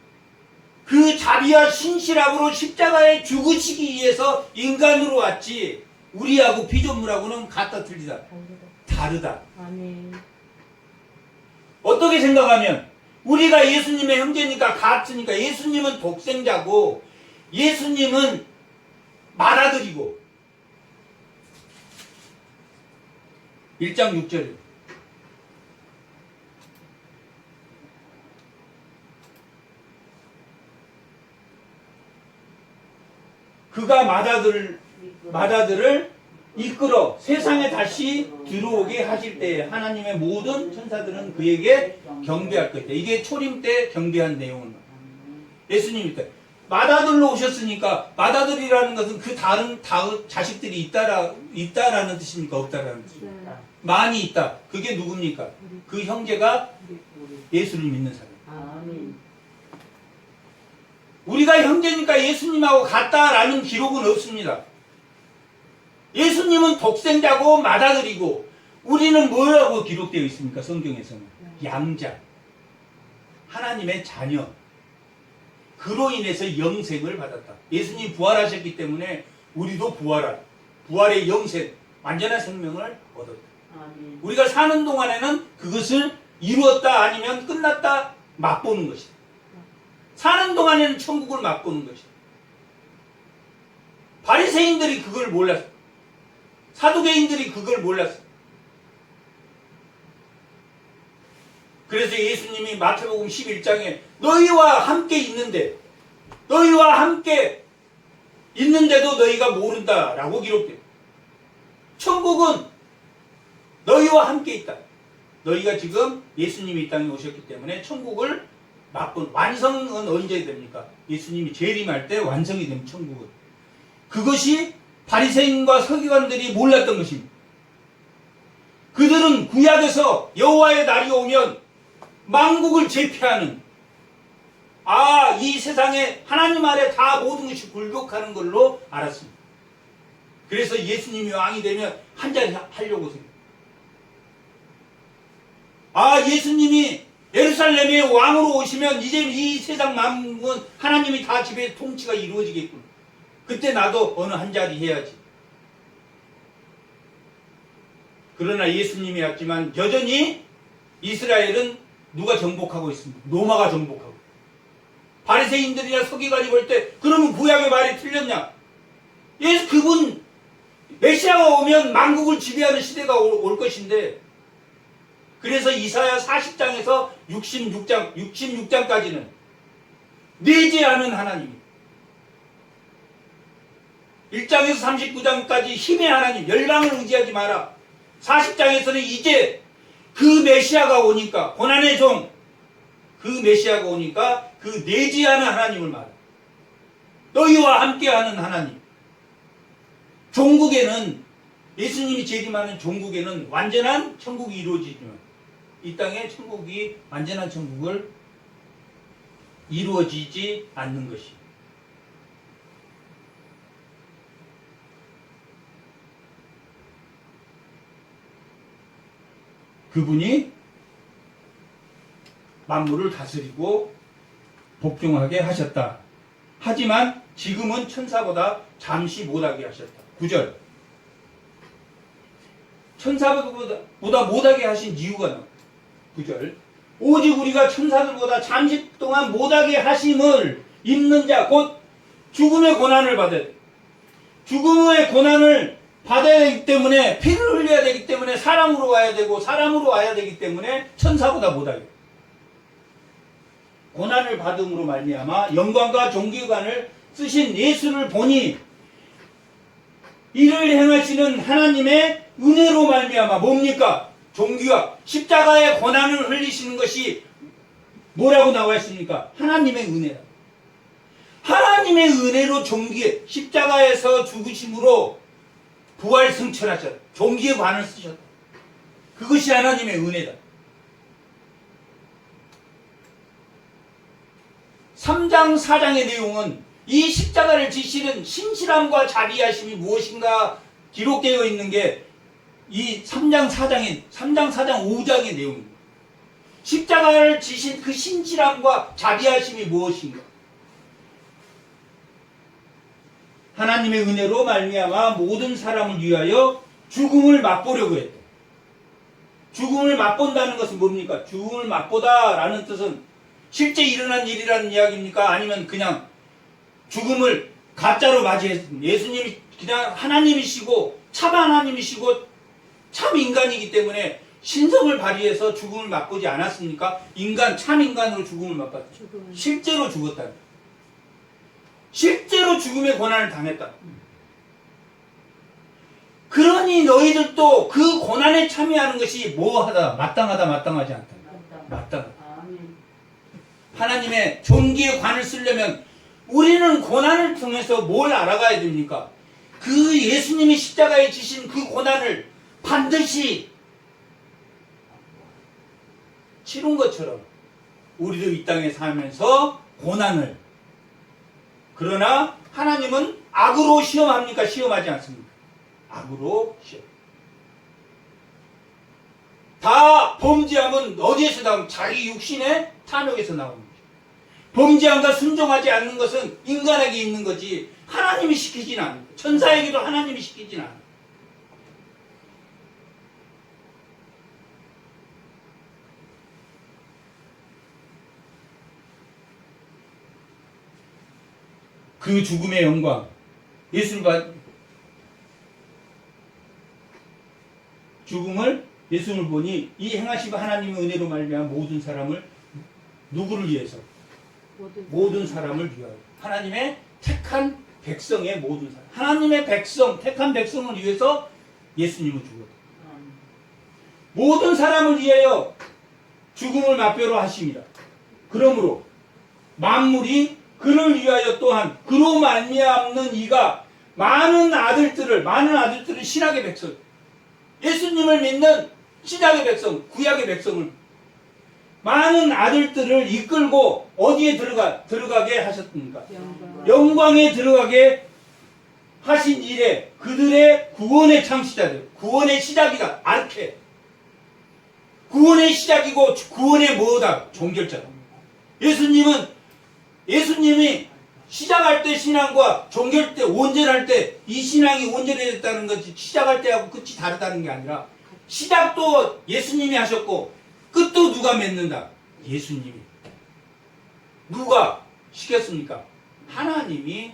그 자비와 신실함으로 십자가에 죽으시기 위해서 인간으로 왔지 우리하고 피조물하고는 같다 틀리다. 다르다. 아멘. 어떻게 생각하면 우리가 예수님의 형제니까 같으니까 예수님은 독생자고 예수님은 맏아들이고 1장 6절 그가 맏아들을 이끌어 세상에 다시 들어오게 하실 때에 하나님의 모든 천사들은 그에게 경배할 것이다. 이게 초림 때 경배한 내용은 예수님일 때 맏아들로 오셨으니까 맏아들이라는 것은 그 다른 자식들이 있다라는 뜻입니까? 없다라는 뜻입니까? 많이 있다. 그게 누굽니까? 그 형제가 예수를 믿는 사람. 우리가 형제니까 예수님하고 같다라는 기록은 없습니다. 예수님은 독생자고 맏아들이고 우리는 뭐라고 기록되어 있습니까? 성경에서는 양자, 하나님의 자녀. 그로 인해서 영생을 받았다. 예수님이 부활하셨기 때문에 우리도 부활의 영생, 완전한 생명을 얻었다. 우리가 사는 동안에는 그것을 이루었다 아니면 끝났다 맛보는 것이다. 사는 동안에는 천국을 맛보는 것이다. 바리새인들이 그걸 몰랐어. 사두개인들이 그걸 몰랐어. 그래서 예수님이 마태복음 11장에 너희와 함께 있는데도 너희가 모른다라고 기록돼요. 천국은 너희와 함께 있다. 너희가 지금 예수님이 이 땅에 오셨기 때문에 천국을 맛본 완성은 언제 됩니까? 예수님이 재림할 때 완성이 되는 천국은. 그것이 바리새인과 서기관들이 몰랐던 것입니다. 그들은 구약에서 여호와의 날이 오면 만국을 제패하는 이 세상에 하나님 아래 다 모든 것이 굴복하는 걸로 알았습니다. 그래서 예수님이 왕이 되면 한자리 하려고 생각해요. 예수님이 예루살렘에 왕으로 오시면 이제 이 세상 만국은 하나님이 다 지배 통치가 이루어지겠군. 그때 나도 어느 한 자리 해야지. 그러나 예수님이 왔지만 여전히 이스라엘은 누가 정복하고 있습니다. 로마가 정복하고. 바리새인들이나 서기관이 볼 때 그러면 구약의 말이 틀렸냐? 그분 메시아가 오면 만국을 지배하는 시대가 올 것인데 그래서 이사야 40장에서 66장까지는 내재하는 하나님 1장에서 39장까지 힘의 하나님 열방을 의지하지 마라. 40장에서는 이제 그 메시아가 오니까 고난의 종 그 메시아가 오니까 그 내재하는 하나님을 말해. 너희와 함께하는 하나님. 종국에는 예수님이 재림하는 종국에는 완전한 천국이 이루어지지만 이 땅에 천국이 완전한 천국을 이루어지지 않는 것이. 그분이 만물을 다스리고 복종하게 하셨다. 하지만 지금은 천사보다 잠시 못하게 하셨다. 9절. 천사들보다 못하게 하신 이유가 나와. 9절. 오직 우리가 천사들보다 잠시 동안 못하게 하심을 입는 자, 곧 죽음의 고난을 받아야 돼. 죽음의 고난을 받아야 되기 때문에, 피를 흘려야 되기 때문에 사람으로 와야 되고, 사람으로 와야 되기 때문에 천사보다 못하게. 고난을 받음으로 말미암아 영광과 존귀관을 쓰신 예수를 보니 이를 행하시는 하나님의 은혜로 말미암아 뭡니까? 존귀와 십자가의 고난을 흘리시는 것이 뭐라고 나와 있습니까? 하나님의 은혜다. 하나님의 은혜로 존귀에 십자가에서 죽으심으로 부활 승천하셨다. 존귀의 관을 쓰셨다. 그것이 하나님의 은혜다. 3장 4장의 내용은 이 십자가를 지시는 신실함과 자비하심이 무엇인가 기록되어 있는 게 이 3장 4장 5장의 내용입니다. 십자가를 지신 그 신실함과 자비하심이 무엇인가? 하나님의 은혜로 말미암아 모든 사람을 위하여 죽음을 맛보려고 했다. 죽음을 맛본다는 것은 뭡니까? 죽음을 맛보다라는 뜻은 실제 일어난 일이라는 이야기입니까? 아니면 그냥 죽음을 가짜로 맞이했습니다. 예수님이 그냥 하나님이시고 참 하나님이시고 참 인간이기 때문에 신성을 발휘해서 죽음을 맛보지 않았습니까? 참 인간으로 죽음을 맛봤죠. 실제로 죽었다. 실제로 죽음의 고난을 당했다. 그러니 너희들도 그 고난에 참여하는 것이 뭐하다? 마땅하다, 마땅하지 않다. 마땅하다. 하나님의 존귀의 관을 쓰려면 우리는 고난을 통해서 뭘 알아가야 됩니까? 그 예수님이 십자가에 지신 그 고난을 반드시 치른 것처럼 우리도 이 땅에 살면서 고난을, 그러나 하나님은 악으로 시험합니까? 시험하지 않습니까? 악으로 시험. 다 범죄함은 어디에서 나옵니까? 자기 육신의 탐욕에서 나옵니다. 범죄함과 순종하지 않는 것은 인간에게 있는 거지 하나님이 시키진 않습니다. 천사에게도 하나님이 시키진 않아요. 그 죽음의 영광, 예수를 보니 이 행하시고 하나님의 은혜로 말미암아 모든 사람을 누구를 위해서? 모든 사람을 위하여. 하나님의 택한 백성의 모든 사람. 하나님의 백성, 택한 백성을 위해서 예수님을 죽었다. 모든 사람을 위하여 죽음을 맛보러 하십니다. 그러므로 만물이 그를 위하여 또한 그로 말미암는 이가 많은 아들들을 신약의 백성, 예수님을 믿는 신약의 백성, 구약의 백성을 많은 아들들을 이끌고 어디에 들어가게 하셨습니까? 영광에 들어가게 하신 일에 그들의 구원의 창시자들, 구원의 시작이다. 아르케. 구원의 시작이고 구원의 뭐다? 종결자다. 예수님이 시작할 때 신앙과 종결 때 온전할 때 이 신앙이 온전해졌다는 것이 시작할 때하고 끝이 다르다는 게 아니라 시작도 예수님이 하셨고 끝도 누가 맺는다? 예수님이. 누가 시켰습니까? 하나님이.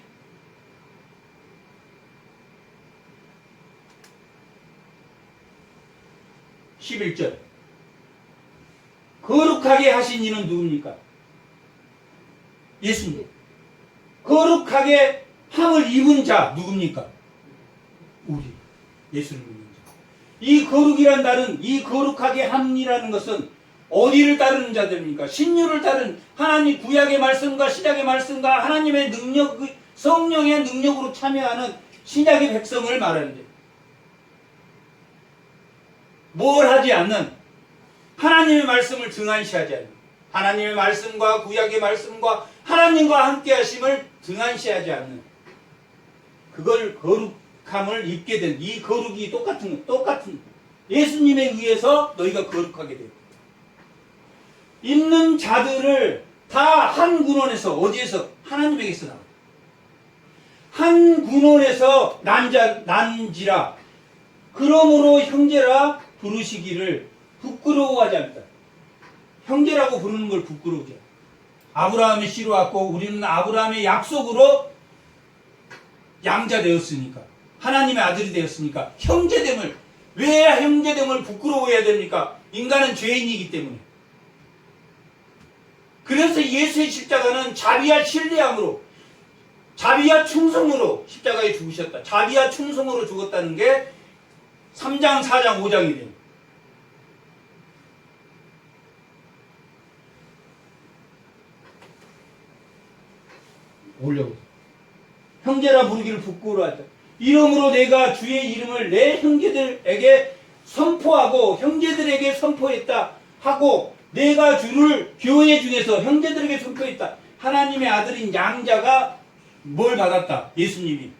(11절) 거룩하게 하신 이는 누굽니까? 예수님. 거룩하게 함을 입은 자 누굽니까? 우리. 예수를 믿는 자. 이 거룩이란 말은, 이 거룩하게 함이라는 것은 어디를 따르는 자들입니까? 신유를 따른 하나님 구약의 말씀과 신약의 말씀과 하나님의 능력, 성령의 능력으로 참여하는 신약의 백성을 말하는데, 뭘 하지 않는, 하나님의 말씀을 등한시하지 않는, 하나님의 말씀과 구약의 말씀과 하나님과 함께 하심을 등한시하지 않는, 그걸 거룩함을 입게 된 이 거룩이 똑같은 예수님에 의해서 너희가 거룩하게 되고, 있는 자들을 다 한 근원에서, 어디에서? 하나님에게서 나와. 한 군원에서 난지라 그러므로 형제라 부르시기를 부끄러워하지 않다. 형제라고 부르는 걸 부끄러워하지 않다. 아브라함의 씨로 왔고 우리는 아브라함의 약속으로 양자 되었으니까 하나님의 아들이 되었으니까 형제됨을 왜 형제됨을 부끄러워해야 됩니까? 인간은 죄인이기 때문에. 그래서 예수의 십자가는 자비와 신뢰함으로 자비와 충성으로 십자가에 죽으셨다. 자비와 충성으로 죽었다는 게 3장, 4장, 5장이 돼요. 올려보세요. 형제라 부르기를 부끄러워하다. 이러므로 내가 주의 이름을 내 형제들에게 선포하고 형제들에게 선포했다 하고 내가 주를 교회 중에서 형제들에게 선포했다. 하나님의 아들인 양자가 뭘 받았다? 예수님이.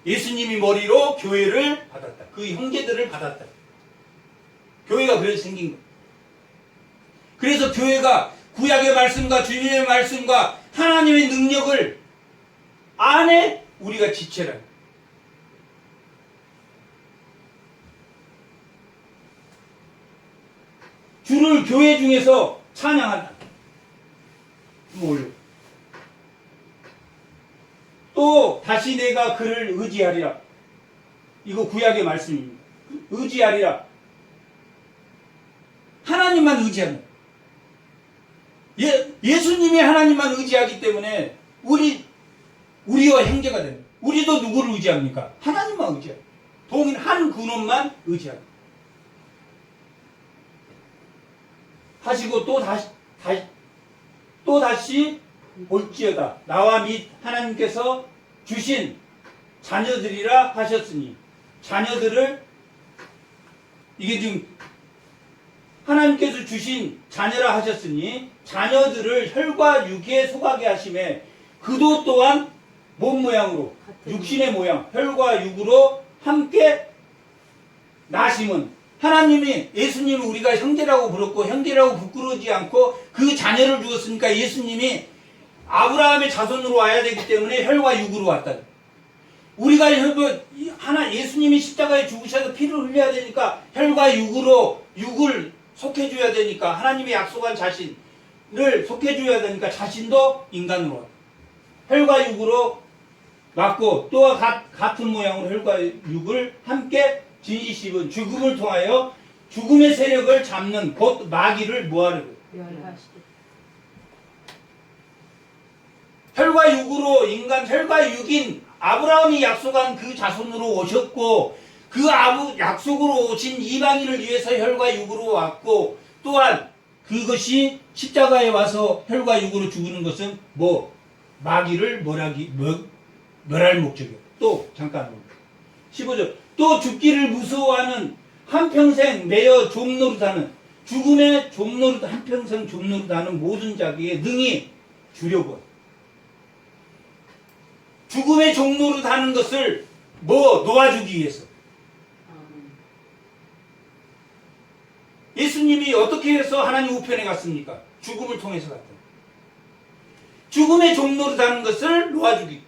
예수님이 머리로 교회를 받았다. 그 형제들을 받았다. 교회가 그래서 생긴 거예요. 그래서 교회가 구약의 말씀과 주님의 말씀과 하나님의 능력을 안에 우리가 지체라. 주를 교회 중에서 찬양한다. 또 다시 내가 그를 의지하리라. 이거 구약의 말씀입니다. 의지하리라. 하나님만 의지하는. 예수님이 하나님만 의지하기 때문에 우리와 형제가 됩니다. 우리도 누구를 의지합니까? 하나님만 의지합니다. 동인 한 근원만 의지합니다. 하시고 또 다시 볼지어다. 나와 및 하나님께서 주신 자녀들이라 하셨으니 자녀들을 이게 지금 하나님께서 주신 자녀라 하셨으니 자녀들을 혈과 육에 속하게 하심에 그도 또한 몸 모양으로 육신의 모양 혈과 육으로 함께 나심은 하나님이 예수님을 우리가 형제라고 부르고 형제라고 부끄러우지 않고 그 자녀를 주었으니까 예수님이 아브라함의 자손으로 와야 되기 때문에 혈과 육으로 왔다. 우리가 예수님이 십자가에 죽으셔서 피를 흘려야 되니까 혈과 육으로 육을 속해줘야 되니까 하나님의 약속한 자신을 속해줘야 되니까 자신도 인간으로 왔다. 혈과 육으로 왔고 또 같은 모양으로 혈과 육을 함께 진시씹은 죽음을 통하여 죽음의 세력을 잡는 곧 마귀를 뭐하려고 혈과 육으로 인간 혈과 육인 아브라함이 약속한 그 자손으로 오셨고 그 약속으로 오신 이방인을 위해서 혈과 육으로 왔고 또한 그것이 십자가에 와서 혈과 육으로 죽는 것은 마귀를 멸할 목적이에요. 또 잠깐 15절 또 죽기를 무서워하는 한평생 매여 종노릇하는 죽음의 종노릇 한평생 종노릇하는 모든 자기에 능히 주려고 죽음의 종노릇하는 것을 놓아주기 위해서 예수님이 어떻게 해서 하나님 우편에 갔습니까? 죽음을 통해서 갔다. 죽음의 종노릇하는 것을 놓아주기.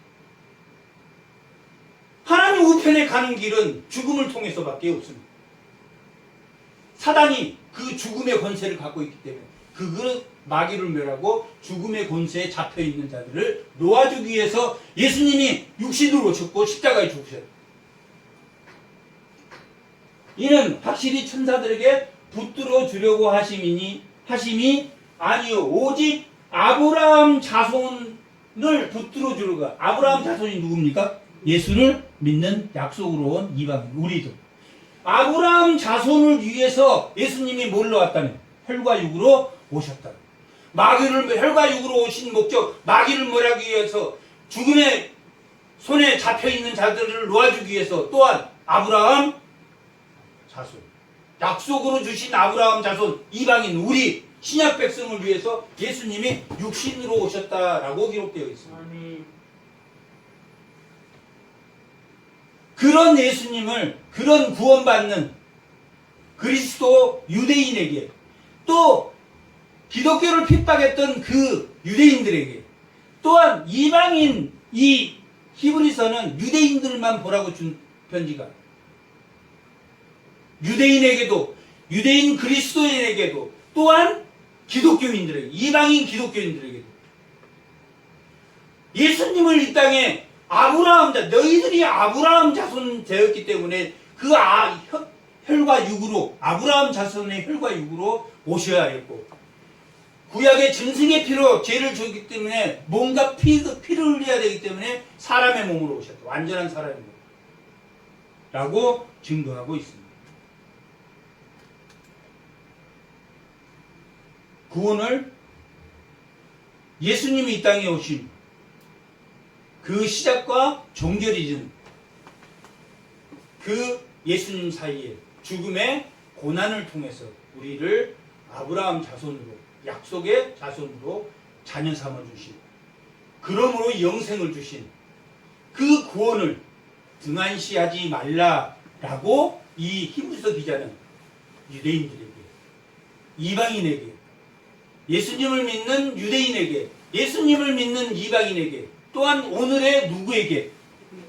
하나님 우편에 가는 길은 죽음을 통해서밖에 없습니다. 사단이 그 죽음의 권세를 갖고 있기 때문에 그 마귀를 멸하고 죽음의 권세에 잡혀있는 자들을 놓아주기 위해서 예수님이 육신으로 오셨고 십자가에 죽으셨다. 이는 확실히 천사들에게 붙들어 주려고 하심이 아니요 오직 아브라함 자손을 붙들어 주려고. 아브라함 자손이 누굽니까? 예수를 믿는 약속으로 온 이방인 우리도. 아브라함 자손을 위해서 예수님이 뭘로 왔다는 혈과 육으로 오셨다. 혈과 육으로 오신 목적 마귀를 멸하기 위해서 죽음의 손에 잡혀있는 자들을 놓아주기 위해서 또한 아브라함 자손 약속으로 주신 아브라함 자손 이방인 우리 신약 백성을 위해서 예수님이 육신으로 오셨다라고 기록되어 있습니다. 아멘. 그런 예수님을 그런 구원받는 그리스도 유대인에게 또 기독교를 핍박했던 그 유대인들에게 또한 이방인 이 히브리서는 유대인들만 보라고 준 편지가 유대인에게도 유대인 그리스도인에게도 또한 기독교인들에게 이방인 기독교인들에게도 예수님을 이 땅에 아브라함 자 너희들이 아브라함 자손 되었기 때문에 그 혈과 육으로 아브라함 자손의 혈과 육으로 오셔야 했고 구약의 짐승의 피로 죄를 줬기 때문에 뭔가 피를 흘려야 되기 때문에 사람의 몸으로 오셨다. 완전한 사람의 몸 라고 증거하고 있습니다. 구원을 예수님이 이 땅에 오신 그 시작과 종결이 준 그 예수님 사이에 죽음의 고난을 통해서 우리를 아브라함 자손으로 약속의 자손으로 자녀 삼아 주신 그러므로 영생을 주신 그 구원을 등한시하지 말라라고 이 히브리서 기자는 유대인들에게 이방인에게 예수님을 믿는 유대인에게 예수님을 믿는 이방인에게 또한 오늘의 누구에게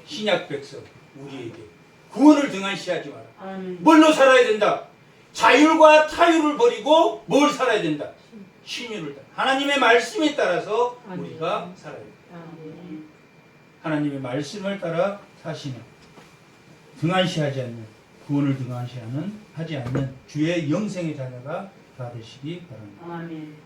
신약 백성 우리에게 구원을 등한시하지 마라. 뭘로 살아야 된다? 자율과 타율을 버리고 뭘 살아야 된다? 신유를 따라 하나님의 말씀에 따라서 우리가 살아야 된다. 하나님의 말씀을 따라 사시는 등한시하지 않는 구원을 등한시하는 하지 않는 주의 영생의 자녀가 다 되시기 바랍니다. 아멘.